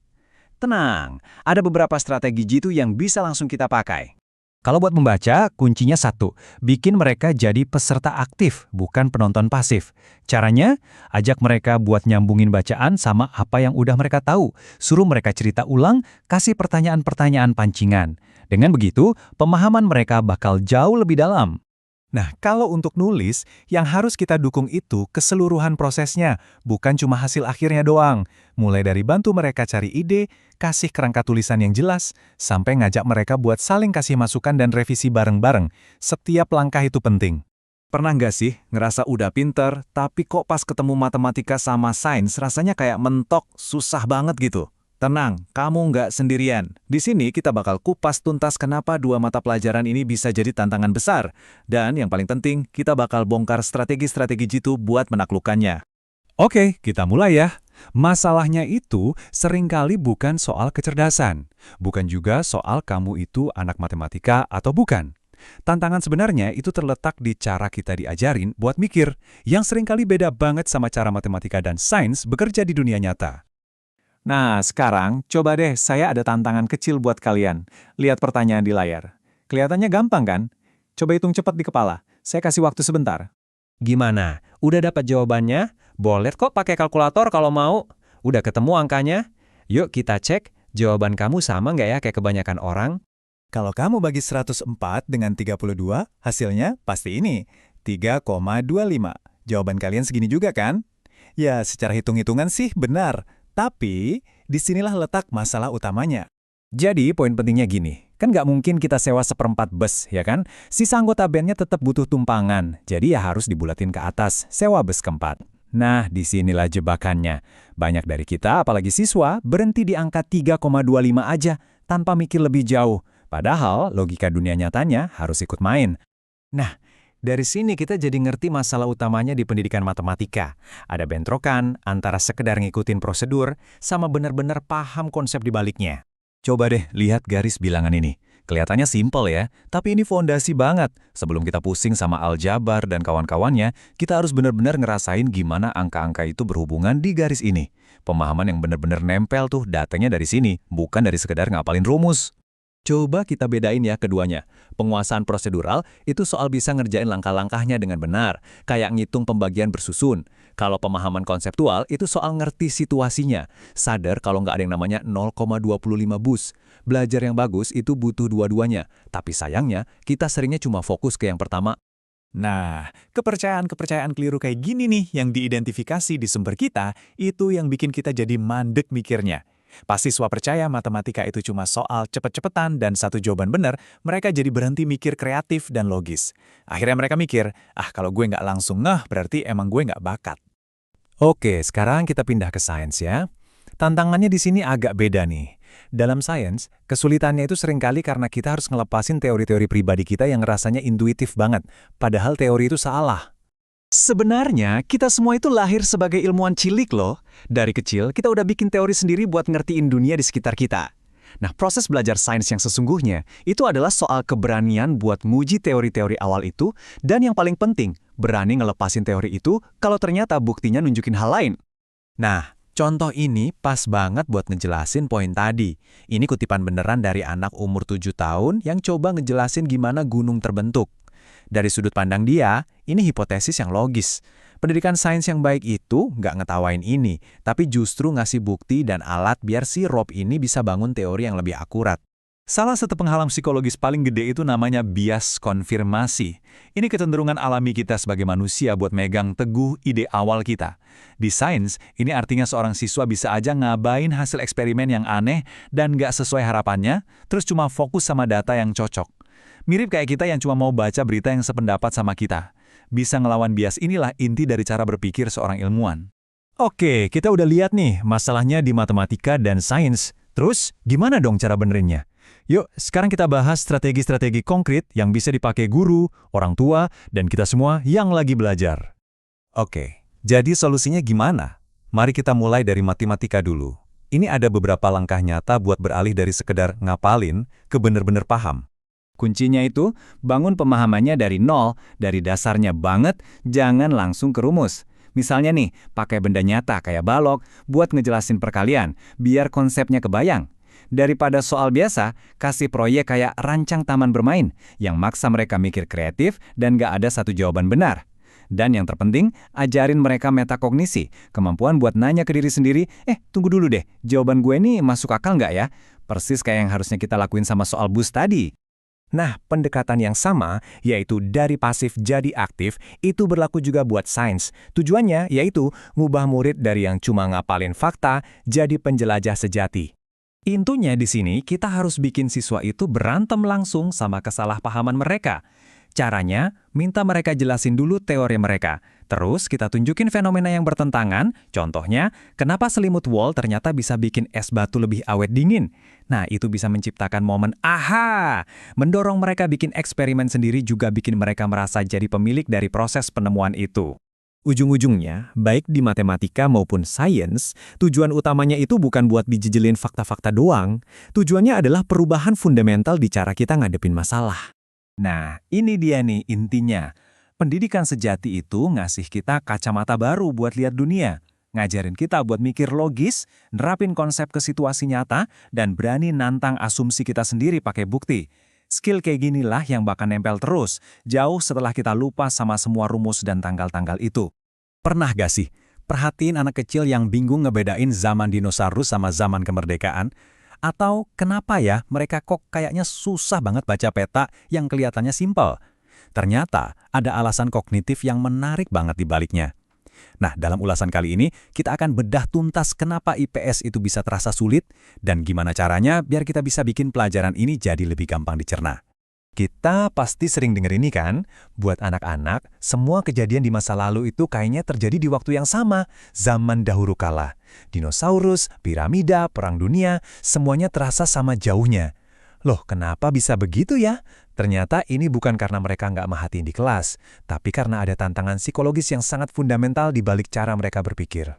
Tenang, ada beberapa strategi jitu yang bisa langsung kita pakai. Kalau buat membaca, kuncinya satu, bikin mereka jadi peserta aktif, bukan penonton pasif. Caranya, ajak mereka buat nyambungin bacaan sama apa yang udah mereka tahu. Suruh mereka cerita ulang, kasih pertanyaan-pertanyaan pancingan. Dengan begitu, pemahaman mereka bakal jauh lebih dalam. Nah, kalau untuk nulis, yang harus kita dukung itu keseluruhan prosesnya, bukan cuma hasil akhirnya doang. Mulai dari bantu mereka cari ide, kasih kerangka tulisan yang jelas, sampai ngajak mereka buat saling kasih masukan dan revisi bareng-bareng. Setiap langkah itu penting. Pernah nggak sih ngerasa udah pinter, tapi kok pas ketemu matematika sama sains rasanya kayak mentok, susah banget gitu? Tenang, kamu nggak sendirian. Di sini kita bakal kupas tuntas kenapa dua mata pelajaran ini bisa jadi tantangan besar. Dan yang paling penting, kita bakal bongkar strategi-strategi jitu buat menaklukkannya. Oke, kita mulai ya. Masalahnya itu seringkali bukan soal kecerdasan. Bukan juga soal kamu itu anak matematika atau bukan. Tantangan sebenarnya itu terletak di cara kita diajarin buat mikir, yang seringkali beda banget sama cara matematika dan sains bekerja di dunia nyata. Nah, sekarang coba deh saya ada tantangan kecil buat kalian. Lihat pertanyaan di layar. Kelihatannya gampang kan? Coba hitung cepat di kepala. Saya kasih waktu sebentar. Gimana? Udah dapat jawabannya? Boleh kok pakai kalkulator kalau mau. Udah ketemu angkanya? Yuk kita cek, jawaban kamu sama nggak ya kayak kebanyakan orang? Kalau kamu bagi 104 dengan 32, hasilnya pasti ini, 3,25. Jawaban kalian segini juga kan? Ya, secara hitung-hitungan sih benar. Tapi, disinilah letak masalah utamanya. Jadi, poin pentingnya gini. Kan nggak mungkin kita sewa seperempat bus, ya kan? Sisa anggota bandnya tetap butuh tumpangan. Jadi ya harus dibulatin ke atas, sewa bus keempat. Nah, disinilah jebakannya. Banyak dari kita, apalagi siswa, berhenti di angka 3,25 aja, tanpa mikir lebih jauh. Padahal, logika dunia nyatanya harus ikut main. Nah, dari sini kita jadi ngerti masalah utamanya di pendidikan matematika. Ada bentrokan antara sekedar ngikutin prosedur sama benar-benar paham konsep di baliknya. Coba deh lihat garis bilangan ini. Kelihatannya simpel ya, tapi ini fondasi banget. Sebelum kita pusing sama aljabar dan kawan-kawannya, kita harus benar-benar ngerasain gimana angka-angka itu berhubungan di garis ini. Pemahaman yang benar-benar nempel tuh datanya dari sini, bukan dari sekedar ngapalin rumus. Coba kita bedain ya keduanya. Penguasaan prosedural itu soal bisa ngerjain langkah-langkahnya dengan benar, kayak ngitung pembagian bersusun. Kalau pemahaman konseptual itu soal ngerti situasinya, sadar kalau nggak ada yang namanya 0,25 bus. Belajar yang bagus itu butuh dua-duanya, tapi sayangnya kita seringnya cuma fokus ke yang pertama. Nah, kepercayaan-kepercayaan keliru kayak gini nih yang diidentifikasi di sumber kita, itu yang bikin kita jadi mandek mikirnya. Pas siswa percaya matematika itu cuma soal cepet-cepetan dan satu jawaban benar, mereka jadi berhenti mikir kreatif dan logis. Akhirnya mereka mikir, kalau gue nggak langsung ngeh berarti emang gue nggak bakat. Oke, sekarang kita pindah ke sains ya. Tantangannya di sini agak beda nih. Dalam sains, kesulitannya itu seringkali karena kita harus ngelepasin teori-teori pribadi kita yang rasanya intuitif banget, padahal teori itu salah. Sebenarnya, kita semua itu lahir sebagai ilmuwan cilik loh. Dari kecil, kita udah bikin teori sendiri buat ngertiin dunia di sekitar kita. Nah, proses belajar sains yang sesungguhnya, itu adalah soal keberanian buat nguji teori-teori awal itu, dan yang paling penting, berani ngelepasin teori itu kalau ternyata buktinya nunjukin hal lain. Nah, contoh ini pas banget buat ngejelasin poin tadi. Ini kutipan beneran dari anak umur 7 tahun yang coba ngejelasin gimana gunung terbentuk. Dari sudut pandang dia, ini hipotesis yang logis. Pendidikan sains yang baik itu nggak ngetawain ini, tapi justru ngasih bukti dan alat biar si Rob ini bisa bangun teori yang lebih akurat. Salah satu penghalang psikologis paling gede itu namanya bias konfirmasi. Ini kecenderungan alami kita sebagai manusia buat megang teguh ide awal kita. Di sains, ini artinya seorang siswa bisa aja ngabain hasil eksperimen yang aneh dan nggak sesuai harapannya, terus cuma fokus sama data yang cocok. Mirip kayak kita yang cuma mau baca berita yang sependapat sama kita. Bisa ngelawan bias inilah inti dari cara berpikir seorang ilmuwan. Oke, kita udah lihat nih masalahnya di matematika dan sains. Terus, gimana dong cara benerinnya? Yuk, sekarang kita bahas strategi-strategi konkret yang bisa dipakai guru, orang tua, dan kita semua yang lagi belajar. Oke, jadi solusinya gimana? Mari kita mulai dari matematika dulu. Ini ada beberapa langkah nyata buat beralih dari sekedar ngapalin ke bener-bener paham. Kuncinya itu, bangun pemahamannya dari nol, dari dasarnya banget, jangan langsung ke rumus. Misalnya nih, pakai benda nyata kayak balok buat ngejelasin perkalian, biar konsepnya kebayang. Daripada soal biasa, kasih proyek kayak rancang taman bermain, yang maksa mereka mikir kreatif dan gak ada satu jawaban benar. Dan yang terpenting, ajarin mereka metakognisi, kemampuan buat nanya ke diri sendiri, tunggu dulu deh, jawaban gue ini masuk akal nggak ya? Persis kayak yang harusnya kita lakuin sama soal bus tadi. Nah, pendekatan yang sama, yaitu dari pasif jadi aktif, itu berlaku juga buat sains. Tujuannya yaitu ngubah murid dari yang cuma ngapalin fakta jadi penjelajah sejati. Intinya di sini kita harus bikin siswa itu berantem langsung sama kesalahpahaman mereka. Caranya, minta mereka jelasin dulu teori mereka. Terus kita tunjukin fenomena yang bertentangan, contohnya, kenapa selimut wol ternyata bisa bikin es batu lebih awet dingin. Nah, itu bisa menciptakan momen aha! Mendorong mereka bikin eksperimen sendiri juga bikin mereka merasa jadi pemilik dari proses penemuan itu. Ujung-ujungnya, baik di matematika maupun sains, tujuan utamanya itu bukan buat dijejelin fakta-fakta doang. Tujuannya adalah perubahan fundamental di cara kita ngadepin masalah. Nah, ini dia nih intinya. Pendidikan sejati itu ngasih kita kacamata baru buat lihat dunia. Ngajarin kita buat mikir logis, nerapin konsep ke situasi nyata, dan berani nantang asumsi kita sendiri pakai bukti. Skill kayak ginilah yang bakal nempel terus, jauh setelah kita lupa sama semua rumus dan tanggal-tanggal itu. Pernah gak sih, perhatiin anak kecil yang bingung ngebedain zaman dinosaurus sama zaman kemerdekaan? Atau kenapa ya mereka kok kayaknya susah banget baca peta yang kelihatannya simpel? Ternyata ada alasan kognitif yang menarik banget di baliknya. Nah, dalam ulasan kali ini kita akan bedah tuntas kenapa IPS itu bisa terasa sulit dan gimana caranya biar kita bisa bikin pelajaran ini jadi lebih gampang dicerna. Kita pasti sering denger ini kan, buat anak-anak, semua kejadian di masa lalu itu kayaknya terjadi di waktu yang sama, zaman dahulu kala. Dinosaurus, piramida, perang dunia, semuanya terasa sama jauhnya. Loh, kenapa bisa begitu ya? Ternyata ini bukan karena mereka nggak merhatiin di kelas, tapi karena ada tantangan psikologis yang sangat fundamental di balik cara mereka berpikir.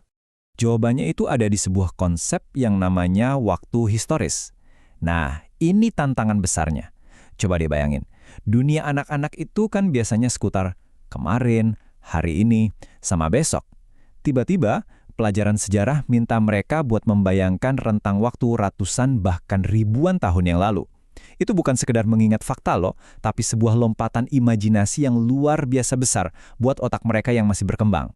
Jawabannya itu ada di sebuah konsep yang namanya waktu historis. Nah, ini tantangan besarnya. Coba deh bayangin, dunia anak-anak itu kan biasanya seputar kemarin, hari ini, sama besok. Tiba-tiba, pelajaran sejarah minta mereka buat membayangkan rentang waktu ratusan bahkan ribuan tahun yang lalu. Itu bukan sekedar mengingat fakta loh, tapi sebuah lompatan imajinasi yang luar biasa besar buat otak mereka yang masih berkembang.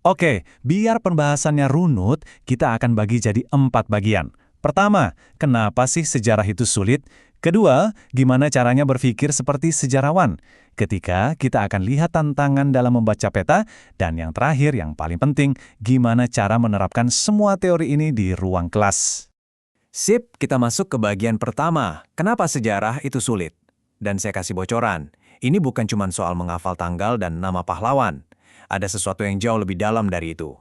Oke, biar pembahasannya runut, kita akan bagi jadi 4 bagian. Pertama, kenapa sih sejarah itu sulit? Kedua, gimana caranya berpikir seperti sejarawan? Ketika kita akan lihat tantangan dalam membaca peta, dan yang terakhir, yang paling penting, gimana cara menerapkan semua teori ini di ruang kelas. Sip, kita masuk ke bagian pertama. Kenapa sejarah itu sulit? Dan saya kasih bocoran, ini bukan cuma soal menghafal tanggal dan nama pahlawan. Ada sesuatu yang jauh lebih dalam dari itu.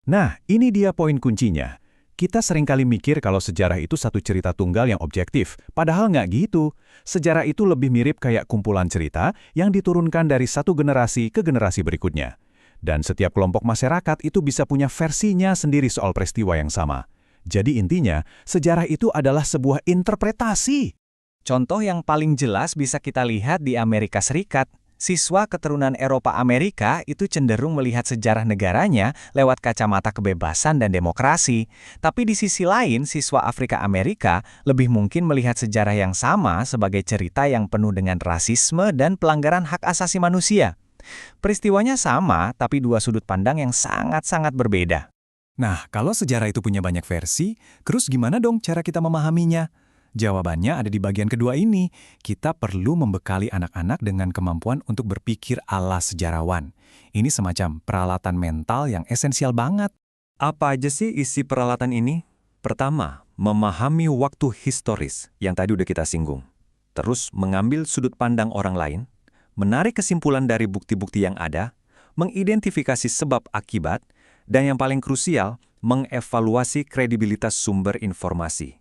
Nah, ini dia poin kuncinya. Kita seringkali mikir kalau sejarah itu satu cerita tunggal yang objektif, padahal nggak gitu. Sejarah itu lebih mirip kayak kumpulan cerita yang diturunkan dari satu generasi ke generasi berikutnya. Dan setiap kelompok masyarakat itu bisa punya versinya sendiri soal peristiwa yang sama. Jadi intinya, sejarah itu adalah sebuah interpretasi. Contoh yang paling jelas bisa kita lihat di Amerika Serikat. Siswa keturunan Eropa Amerika itu cenderung melihat sejarah negaranya lewat kacamata kebebasan dan demokrasi. Tapi di sisi lain, siswa Afrika Amerika lebih mungkin melihat sejarah yang sama sebagai cerita yang penuh dengan rasisme dan pelanggaran hak asasi manusia. Peristiwanya sama, tapi dua sudut pandang yang sangat-sangat berbeda. Nah, kalau sejarah itu punya banyak versi, terus gimana dong cara kita memahaminya? Jawabannya ada di bagian kedua ini. Kita perlu membekali anak-anak dengan kemampuan untuk berpikir ala sejarawan. Ini semacam peralatan mental yang esensial banget. Apa aja sih isi peralatan ini? Pertama, memahami waktu historis yang tadi udah kita singgung. Terus mengambil sudut pandang orang lain, menarik kesimpulan dari bukti-bukti yang ada, mengidentifikasi sebab akibat, dan yang paling krusial, mengevaluasi kredibilitas sumber informasi.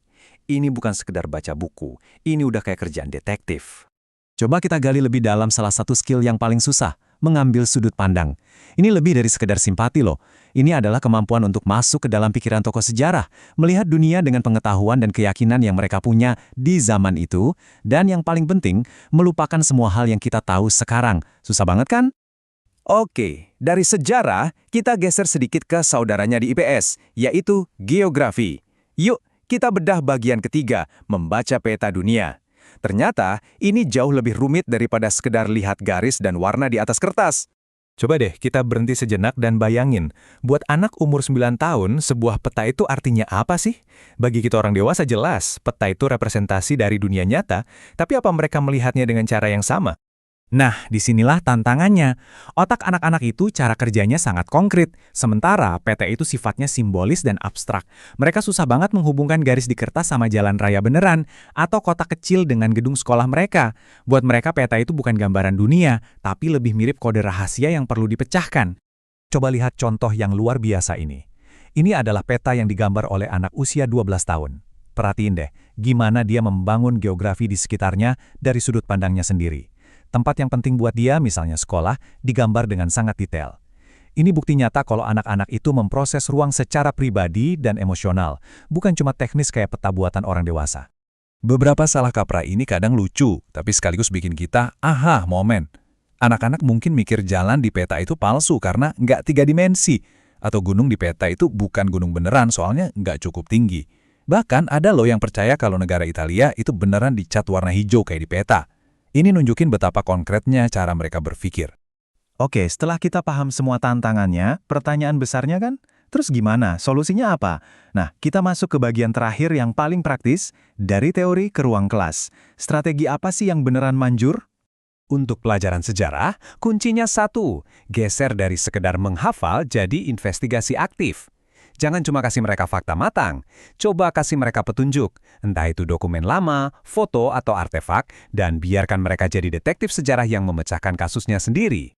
Ini bukan sekedar baca buku, ini udah kayak kerjaan detektif. Coba kita gali lebih dalam salah satu skill yang paling susah, mengambil sudut pandang. Ini lebih dari sekedar simpati loh. Ini adalah kemampuan untuk masuk ke dalam pikiran tokoh sejarah, melihat dunia dengan pengetahuan dan keyakinan yang mereka punya di zaman itu, dan yang paling penting, melupakan semua hal yang kita tahu sekarang. Susah banget kan? Oke, dari sejarah, kita geser sedikit ke saudaranya di IPS, yaitu geografi. Yuk, kita bedah bagian ketiga, membaca peta dunia. Ternyata, ini jauh lebih rumit daripada sekedar lihat garis dan warna di atas kertas. Coba deh kita berhenti sejenak dan bayangin, buat anak umur 9 tahun, sebuah peta itu artinya apa sih? Bagi kita orang dewasa jelas, peta itu representasi dari dunia nyata, tapi apa mereka melihatnya dengan cara yang sama? Nah, disinilah tantangannya. Otak anak-anak itu cara kerjanya sangat konkret, sementara peta itu sifatnya simbolis dan abstrak. Mereka susah banget menghubungkan garis di kertas sama jalan raya beneran, atau kota kecil dengan gedung sekolah mereka. Buat mereka peta itu bukan gambaran dunia, tapi lebih mirip kode rahasia yang perlu dipecahkan. Coba lihat contoh yang luar biasa ini. Ini adalah peta yang digambar oleh anak usia 12 tahun. Perhatiin deh, gimana dia membangun geografi di sekitarnya dari sudut pandangnya sendiri. Tempat yang penting buat dia, misalnya sekolah, digambar dengan sangat detail. Ini bukti nyata kalau anak-anak itu memproses ruang secara pribadi dan emosional, bukan cuma teknis kayak peta buatan orang dewasa. Beberapa salah kaprah ini kadang lucu, tapi sekaligus bikin kita, aha, momen. Anak-anak mungkin mikir jalan di peta itu palsu karena nggak 3 dimensi, atau gunung di peta itu bukan gunung beneran soalnya nggak cukup tinggi. Bahkan ada loh yang percaya kalau negara Italia itu beneran dicat warna hijau kayak di peta. Ini nunjukin betapa konkretnya cara mereka berpikir. Oke, setelah kita paham semua tantangannya, pertanyaan besarnya kan, terus gimana? Solusinya apa? Nah, kita masuk ke bagian terakhir yang paling praktis, dari teori ke ruang kelas. Strategi apa sih yang beneran manjur? Untuk pelajaran sejarah, kuncinya satu, geser dari sekedar menghafal jadi investigasi aktif. Jangan cuma kasih mereka fakta matang, coba kasih mereka petunjuk, entah itu dokumen lama, foto, atau artefak, dan biarkan mereka jadi detektif sejarah yang memecahkan kasusnya sendiri.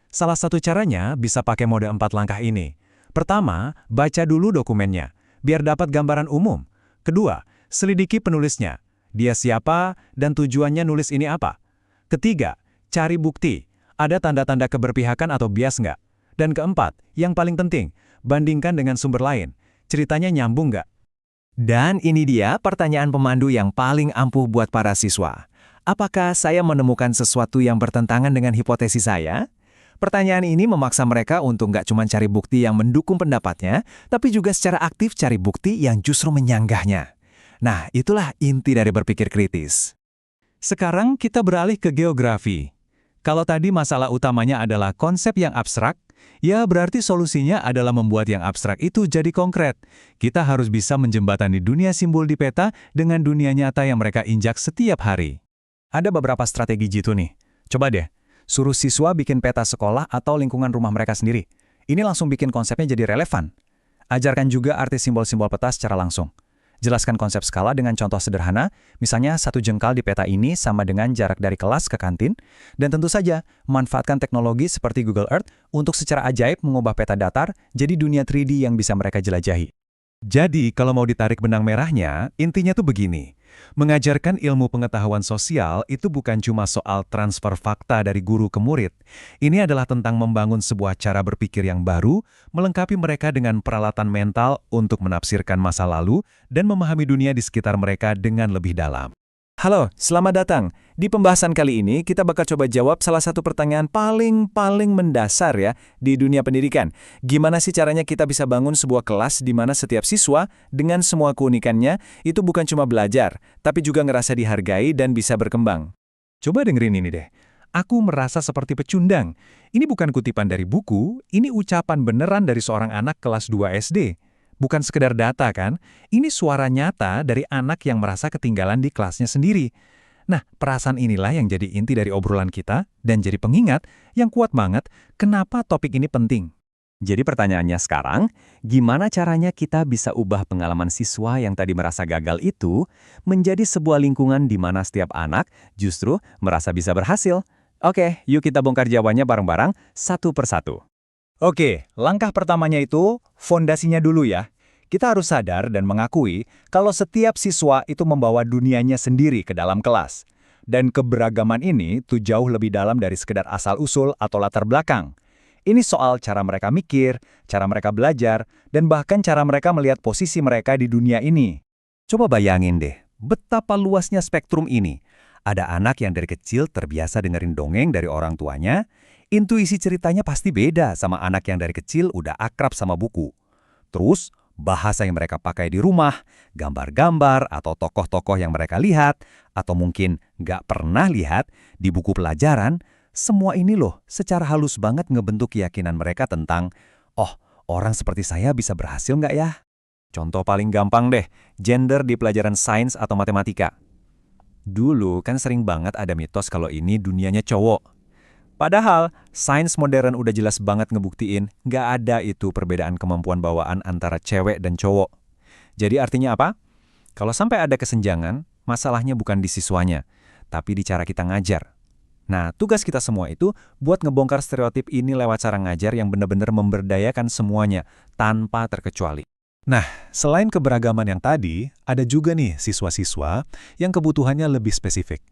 Salah satu caranya bisa pakai mode 4 langkah ini. Pertama, baca dulu dokumennya, biar dapat gambaran umum. Kedua, selidiki penulisnya, dia siapa dan tujuannya nulis ini apa. Ketiga, cari bukti, ada tanda-tanda keberpihakan atau bias nggak. Dan keempat, yang paling penting, bandingkan dengan sumber lain. Ceritanya nyambung nggak? Dan ini dia pertanyaan pemandu yang paling ampuh buat para siswa. Apakah saya menemukan sesuatu yang bertentangan dengan hipotesis saya? Pertanyaan ini memaksa mereka untuk nggak cuma cari bukti yang mendukung pendapatnya, tapi juga secara aktif cari bukti yang justru menyanggahnya. Nah, itulah inti dari berpikir kritis. Sekarang kita beralih ke geografi. Kalau tadi masalah utamanya adalah konsep yang abstrak, ya berarti solusinya adalah membuat yang abstrak itu jadi konkret. Kita harus bisa menjembatani dunia simbol di peta dengan dunia nyata yang mereka injak setiap hari. Ada beberapa strategi jitu nih. Coba deh, suruh siswa bikin peta sekolah atau lingkungan rumah mereka sendiri. Ini langsung bikin konsepnya jadi relevan. Ajarkan juga arti simbol-simbol peta secara langsung. Jelaskan konsep skala dengan contoh sederhana, misalnya 1 jengkal di peta ini sama dengan jarak dari kelas ke kantin, dan tentu saja manfaatkan teknologi seperti Google Earth untuk secara ajaib mengubah peta datar jadi dunia 3D yang bisa mereka jelajahi. Jadi, kalau mau ditarik benang merahnya, intinya tuh begini. Mengajarkan ilmu pengetahuan sosial itu bukan cuma soal transfer fakta dari guru ke murid. Ini adalah tentang membangun sebuah cara berpikir yang baru, melengkapi mereka dengan peralatan mental untuk menafsirkan masa lalu dan memahami dunia di sekitar mereka dengan lebih dalam. Halo, selamat datang. Di pembahasan kali ini, kita bakal coba jawab salah satu pertanyaan paling mendasar ya di dunia pendidikan. Gimana sih caranya kita bisa bangun sebuah kelas di mana setiap siswa dengan semua keunikannya itu bukan cuma belajar, tapi juga ngerasa dihargai dan bisa berkembang. Coba dengerin ini deh. Aku merasa seperti pecundang. Ini bukan kutipan dari buku, ini ucapan beneran dari seorang anak kelas 2 SD. Bukan sekedar data kan, ini suara nyata dari anak yang merasa ketinggalan di kelasnya sendiri. Nah, perasaan inilah yang jadi inti dari obrolan kita dan jadi pengingat yang kuat banget kenapa topik ini penting. Jadi pertanyaannya sekarang, gimana caranya kita bisa ubah pengalaman siswa yang tadi merasa gagal itu menjadi sebuah lingkungan di mana setiap anak justru merasa bisa berhasil? Oke, yuk kita bongkar jawabannya bareng-bareng satu persatu. Oke, langkah pertamanya itu fondasinya dulu ya. Kita harus sadar dan mengakui kalau setiap siswa itu membawa dunianya sendiri ke dalam kelas. Dan keberagaman ini tuh jauh lebih dalam dari sekedar asal-usul atau latar belakang. Ini soal cara mereka mikir, cara mereka belajar, dan bahkan cara mereka melihat posisi mereka di dunia ini. Coba bayangin deh, betapa luasnya spektrum ini. Ada anak yang dari kecil terbiasa dengerin dongeng dari orang tuanya, intuisi ceritanya pasti beda sama anak yang dari kecil udah akrab sama buku. Terus, bahasa yang mereka pakai di rumah, gambar-gambar atau tokoh-tokoh yang mereka lihat, atau mungkin nggak pernah lihat di buku pelajaran, semua ini loh secara halus banget ngebentuk keyakinan mereka tentang, oh, orang seperti saya bisa berhasil nggak ya? Contoh paling gampang deh, gender di pelajaran sains atau matematika. Dulu kan sering banget ada mitos kalau ini dunianya cowok. Padahal, sains modern udah jelas banget ngebuktiin nggak ada itu perbedaan kemampuan bawaan antara cewek dan cowok. Jadi artinya apa? Kalau sampai ada kesenjangan, masalahnya bukan di siswanya, tapi di cara kita ngajar. Nah, tugas kita semua itu buat ngebongkar stereotip ini lewat cara ngajar yang benar-benar memberdayakan semuanya, tanpa terkecuali. Nah, selain keberagaman yang tadi, ada juga nih siswa-siswa yang kebutuhannya lebih spesifik.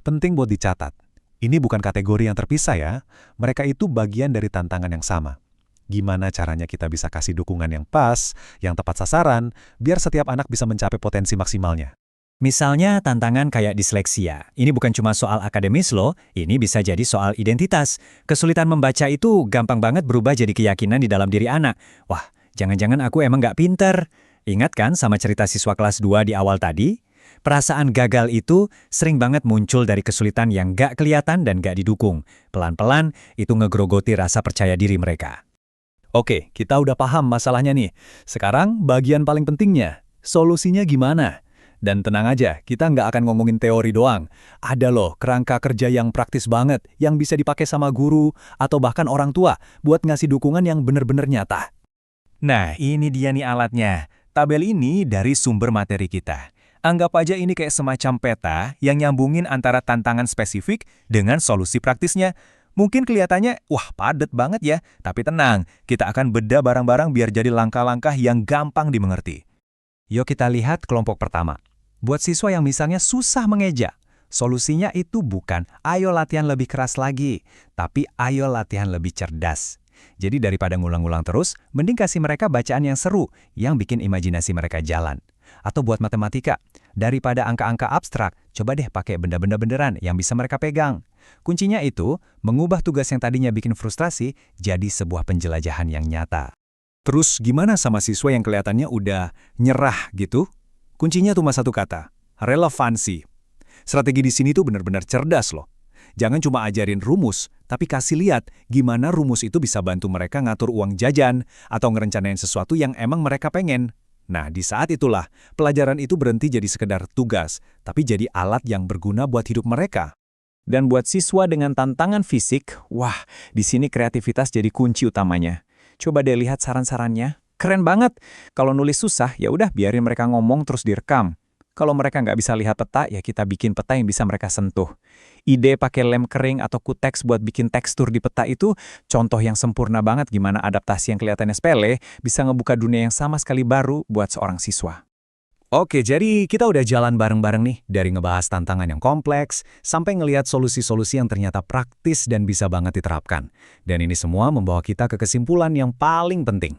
Penting buat dicatat. Ini bukan kategori yang terpisah ya, mereka itu bagian dari tantangan yang sama. Gimana caranya kita bisa kasih dukungan yang pas, yang tepat sasaran, biar setiap anak bisa mencapai potensi maksimalnya. Misalnya tantangan kayak disleksia. Ini bukan cuma soal akademis loh, ini bisa jadi soal identitas. Kesulitan membaca itu gampang banget berubah jadi keyakinan di dalam diri anak. Wah, jangan-jangan aku emang nggak pinter. Ingat kan sama cerita siswa kelas 2 di awal tadi? Perasaan gagal itu sering banget muncul dari kesulitan yang nggak kelihatan dan nggak didukung. Pelan-pelan itu ngegrogoti rasa percaya diri mereka. Oke, kita udah paham masalahnya nih. Sekarang bagian paling pentingnya, solusinya gimana? Dan tenang aja, kita nggak akan ngomongin teori doang. Ada loh kerangka kerja yang praktis banget, yang bisa dipakai sama guru atau bahkan orang tua buat ngasih dukungan yang bener-bener nyata. Nah, ini dia nih alatnya. Tabel ini dari sumber materi kita. Anggap aja ini kayak semacam peta yang nyambungin antara tantangan spesifik dengan solusi praktisnya. Mungkin kelihatannya, wah padat banget ya, tapi tenang, kita akan bedah barang-barang biar jadi langkah-langkah yang gampang dimengerti. Yuk kita lihat kelompok pertama. Buat siswa yang misalnya susah mengeja, solusinya itu bukan ayo latihan lebih keras lagi, tapi ayo latihan lebih cerdas. Jadi daripada ngulang-ngulang terus, mending kasih mereka bacaan yang seru, yang bikin imajinasi mereka jalan. Atau buat matematika, daripada angka-angka abstrak, coba deh pakai benda-benda beneran yang bisa mereka pegang. Kuncinya itu, mengubah tugas yang tadinya bikin frustrasi jadi sebuah penjelajahan yang nyata. Terus gimana sama siswa yang kelihatannya udah nyerah gitu? Kuncinya cuma satu kata, relevansi. Strategi di sini tuh benar-benar cerdas loh. Jangan cuma ajarin rumus, tapi kasih lihat gimana rumus itu bisa bantu mereka ngatur uang jajan atau ngerencanain sesuatu yang emang mereka pengen. Nah, di saat itulah, pelajaran itu berhenti jadi sekedar tugas, tapi jadi alat yang berguna buat hidup mereka. Dan buat siswa dengan tantangan fisik, wah, di sini kreativitas jadi kunci utamanya. Coba deh lihat saran-sarannya. Keren banget. Kalau nulis susah, ya udah biarin mereka ngomong terus direkam. Kalau mereka nggak bisa lihat peta, ya kita bikin peta yang bisa mereka sentuh. Ide pakai lem kering atau kuteks buat bikin tekstur di peta itu contoh yang sempurna banget gimana adaptasi yang kelihatannya sepele bisa ngebuka dunia yang sama sekali baru buat seorang siswa. Oke, jadi kita udah jalan bareng-bareng nih, dari ngebahas tantangan yang kompleks, sampai ngelihat solusi-solusi yang ternyata praktis dan bisa banget diterapkan. Dan ini semua membawa kita ke kesimpulan yang paling penting.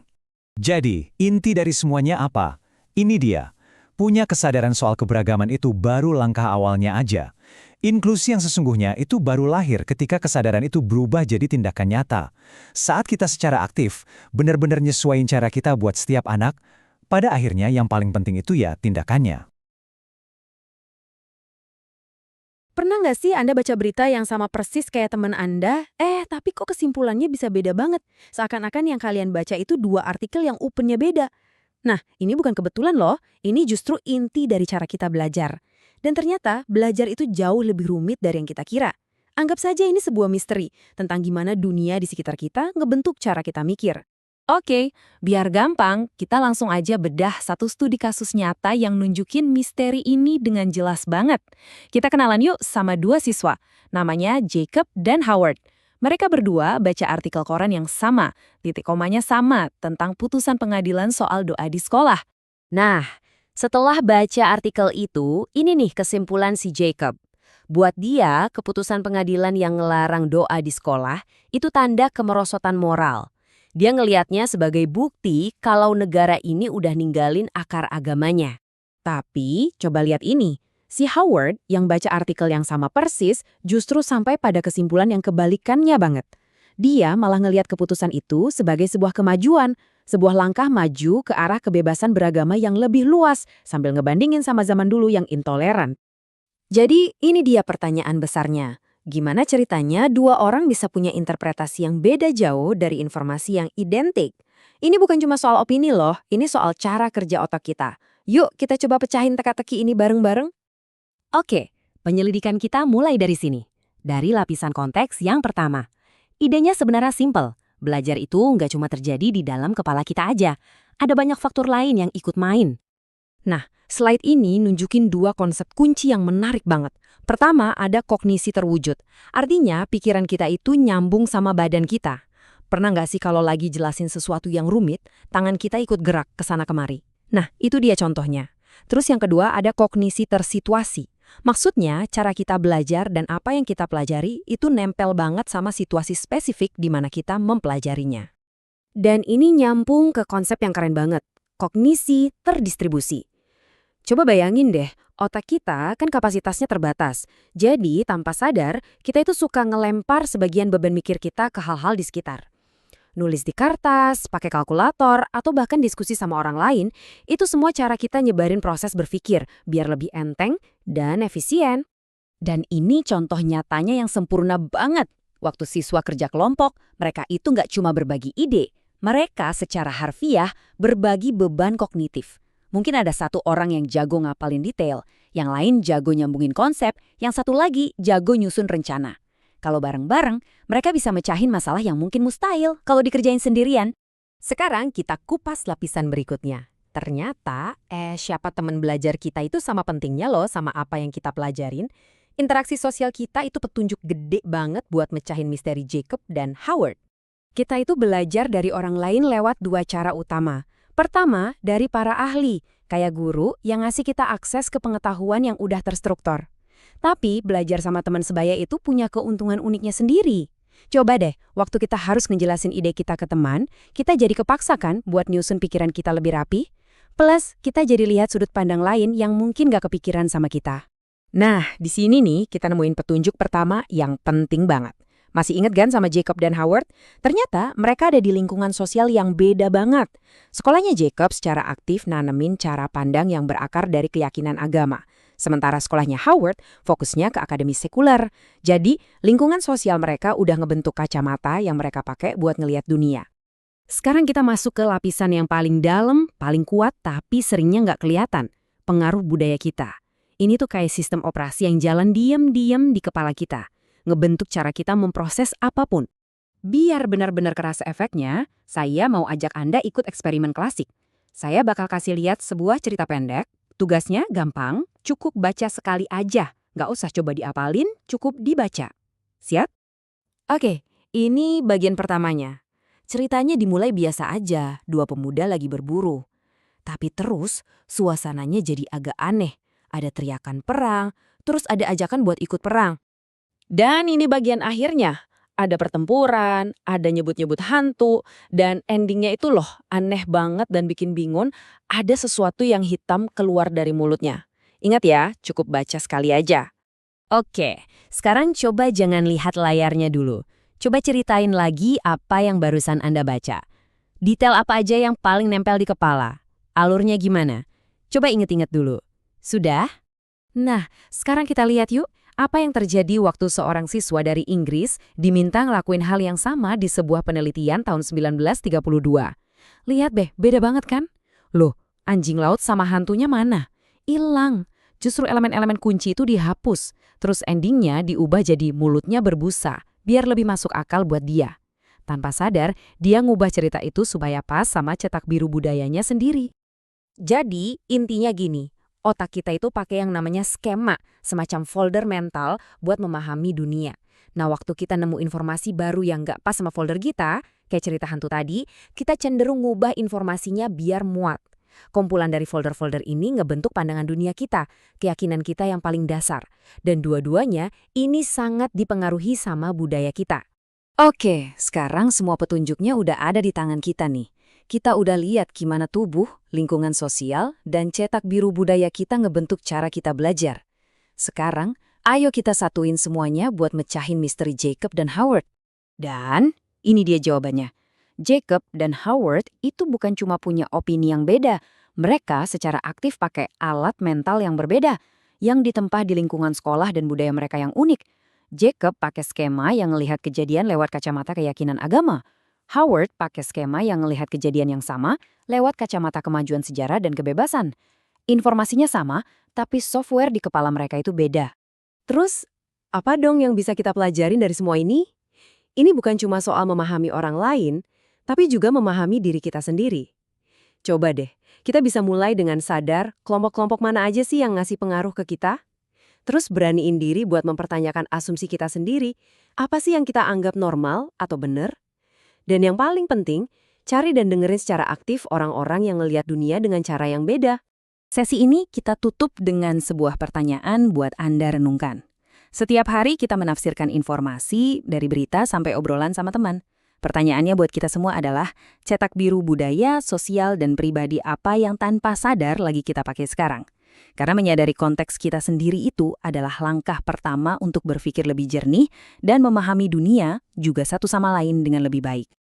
Jadi, inti dari semuanya apa? Ini dia. Punya kesadaran soal keberagaman itu baru langkah awalnya aja. Inklusi yang sesungguhnya itu baru lahir ketika kesadaran itu berubah jadi tindakan nyata. Saat kita secara aktif, benar-benar nyesuaiin cara kita buat setiap anak, pada akhirnya yang paling penting itu ya tindakannya. Pernah nggak sih Anda baca berita yang sama persis kayak teman Anda, tapi kok kesimpulannya bisa beda banget? Seakan-akan yang kalian baca itu dua artikel yang opennya beda. Nah, ini bukan kebetulan loh, ini justru inti dari cara kita belajar. Dan ternyata belajar itu jauh lebih rumit dari yang kita kira. Anggap saja ini sebuah misteri tentang gimana dunia di sekitar kita ngebentuk cara kita mikir. Oke, biar gampang, kita langsung aja bedah satu studi kasus nyata yang nunjukin misteri ini dengan jelas banget. Kita kenalan yuk sama dua siswa, namanya Jacob dan Howard. Mereka berdua baca artikel koran yang sama, titik komanya sama, tentang putusan pengadilan soal doa di sekolah. Nah, setelah baca artikel itu, ini nih kesimpulan si Jacob. Buat dia, keputusan pengadilan yang ngelarang doa di sekolah itu tanda kemerosotan moral. Dia ngelihatnya sebagai bukti kalau negara ini udah ninggalin akar agamanya. Tapi, coba lihat ini. Si Howard yang baca artikel yang sama persis justru sampai pada kesimpulan yang kebalikannya banget. Dia malah ngelihat keputusan itu sebagai sebuah kemajuan, sebuah langkah maju ke arah kebebasan beragama yang lebih luas, sambil ngebandingin sama zaman dulu yang intoleran. Jadi, ini dia pertanyaan besarnya. Gimana ceritanya dua orang bisa punya interpretasi yang beda jauh dari informasi yang identik? Ini bukan cuma soal opini loh, ini soal cara kerja otak kita. Yuk, kita coba pecahin teka-teki ini bareng-bareng. Oke, penyelidikan kita mulai dari sini. Dari lapisan konteks yang pertama. Idenya sebenarnya simpel. Belajar itu nggak cuma terjadi di dalam kepala kita aja. Ada banyak faktor lain yang ikut main. Nah, slide ini nunjukin dua konsep kunci yang menarik banget. Pertama, ada kognisi terwujud. Artinya, pikiran kita itu nyambung sama badan kita. Pernah nggak sih kalau lagi jelasin sesuatu yang rumit, tangan kita ikut gerak ke sana kemari? Nah, itu dia contohnya. Terus yang kedua, ada kognisi tersituasi. Maksudnya, cara kita belajar dan apa yang kita pelajari itu nempel banget sama situasi spesifik di mana kita mempelajarinya. Dan ini nyambung ke konsep yang keren banget, kognisi terdistribusi. Coba bayangin deh, otak kita kan kapasitasnya terbatas. Jadi, tanpa sadar, kita itu suka ngelempar sebagian beban mikir kita ke hal-hal di sekitar. Nulis di kertas, pakai kalkulator, atau bahkan diskusi sama orang lain, itu semua cara kita nyebarin proses berpikir, biar lebih enteng dan efisien. Dan ini contoh nyatanya yang sempurna banget. Waktu siswa kerja kelompok, mereka itu nggak cuma berbagi ide, mereka secara harfiah berbagi beban kognitif. Mungkin ada satu orang yang jago ngapalin detail, yang lain jago nyambungin konsep, yang satu lagi jago nyusun rencana. Kalau bareng-bareng, mereka bisa mecahin masalah yang mungkin mustahil kalau dikerjain sendirian. Sekarang kita kupas lapisan berikutnya. Ternyata, siapa teman belajar kita itu sama pentingnya loh sama apa yang kita pelajarin. Interaksi sosial kita itu petunjuk gede banget buat mecahin misteri Jacob dan Howard. Kita itu belajar dari orang lain lewat dua cara utama. Pertama, dari para ahli, kayak guru yang ngasih kita akses ke pengetahuan yang udah terstruktur. Tapi, belajar sama teman sebaya itu punya keuntungan uniknya sendiri. Coba deh, waktu kita harus ngejelasin ide kita ke teman, kita jadi kepaksa kan buat nyusun pikiran kita lebih rapi? Plus, kita jadi lihat sudut pandang lain yang mungkin gak kepikiran sama kita. Nah, di sini nih kita nemuin petunjuk pertama yang penting banget. Masih inget kan sama Jacob dan Howard? Ternyata mereka ada di lingkungan sosial yang beda banget. Sekolahnya Jacob secara aktif nanemin cara pandang yang berakar dari keyakinan agama. Sementara sekolahnya Howard fokusnya ke akademis sekuler. Jadi, lingkungan sosial mereka udah ngebentuk kacamata yang mereka pakai buat ngelihat dunia. Sekarang kita masuk ke lapisan yang paling dalam, paling kuat tapi seringnya nggak kelihatan. Pengaruh budaya kita. Ini tuh kayak sistem operasi yang jalan diam-diam di kepala kita. Ngebentuk cara kita memproses apapun. Biar benar-benar kerasa efeknya, saya mau ajak Anda ikut eksperimen klasik. Saya bakal kasih lihat sebuah cerita pendek. Tugasnya gampang, cukup baca sekali aja. Nggak usah coba diapalin, cukup dibaca. Siap? Oke, ini bagian pertamanya. Ceritanya dimulai biasa aja, dua pemuda lagi berburu. Tapi terus, suasananya jadi agak aneh. Ada teriakan perang, terus ada ajakan buat ikut perang. Dan ini bagian akhirnya. Ada pertempuran, ada nyebut-nyebut hantu, dan endingnya itu loh aneh banget dan bikin bingung, ada sesuatu yang hitam keluar dari mulutnya. Ingat ya, cukup baca sekali aja. Oke, sekarang coba jangan lihat layarnya dulu. Coba ceritain lagi apa yang barusan Anda baca. Detail apa aja yang paling nempel di kepala? Alurnya gimana? Coba inget-inget dulu. Sudah? Nah, sekarang kita lihat yuk. Apa yang terjadi waktu seorang siswa dari Inggris diminta ngelakuin hal yang sama di sebuah penelitian tahun 1932. Lihat deh, beda banget kan? Loh, anjing laut sama hantunya mana? Hilang. Justru elemen-elemen kunci itu dihapus. Terus endingnya diubah jadi mulutnya berbusa, biar lebih masuk akal buat dia. Tanpa sadar, dia ngubah cerita itu supaya pas sama cetak biru budayanya sendiri. Jadi, intinya gini, otak kita itu pakai yang namanya skema, semacam folder mental buat memahami dunia. Nah, waktu kita nemu informasi baru yang nggak pas sama folder kita, kayak cerita hantu tadi, kita cenderung ngubah informasinya biar muat. Kumpulan dari folder-folder ini ngebentuk pandangan dunia kita, keyakinan kita yang paling dasar. Dan dua-duanya ini sangat dipengaruhi sama budaya kita. Oke, sekarang semua petunjuknya udah ada di tangan kita nih. Kita udah lihat gimana tubuh, lingkungan sosial, dan cetak biru budaya kita ngebentuk cara kita belajar. Sekarang, ayo kita satuin semuanya buat mecahin misteri Jacob dan Howard. Dan ini dia jawabannya. Jacob dan Howard itu bukan cuma punya opini yang beda, mereka secara aktif pakai alat mental yang berbeda, yang ditempa di lingkungan sekolah dan budaya mereka yang unik. Jacob pakai skema yang melihat kejadian lewat kacamata keyakinan agama. Howard pakai skema yang melihat kejadian yang sama lewat kacamata kemajuan sejarah dan kebebasan. Informasinya sama, tapi software di kepala mereka itu beda. Terus, apa dong yang bisa kita pelajarin dari semua ini? Ini bukan cuma soal memahami orang lain, tapi juga memahami diri kita sendiri. Coba deh, kita bisa mulai dengan sadar kelompok-kelompok mana aja sih yang ngasih pengaruh ke kita? Terus beraniin diri buat mempertanyakan asumsi kita sendiri, apa sih yang kita anggap normal atau benar? Dan yang paling penting, cari dan dengerin secara aktif orang-orang yang ngelihat dunia dengan cara yang beda. Sesi ini kita tutup dengan sebuah pertanyaan buat Anda renungkan. Setiap hari kita menafsirkan informasi dari berita sampai obrolan sama teman. Pertanyaannya buat kita semua adalah, cetak biru budaya, sosial, dan pribadi apa yang tanpa sadar lagi kita pakai sekarang? Karena menyadari konteks kita sendiri itu adalah langkah pertama untuk berpikir lebih jernih dan memahami dunia juga satu sama lain dengan lebih baik.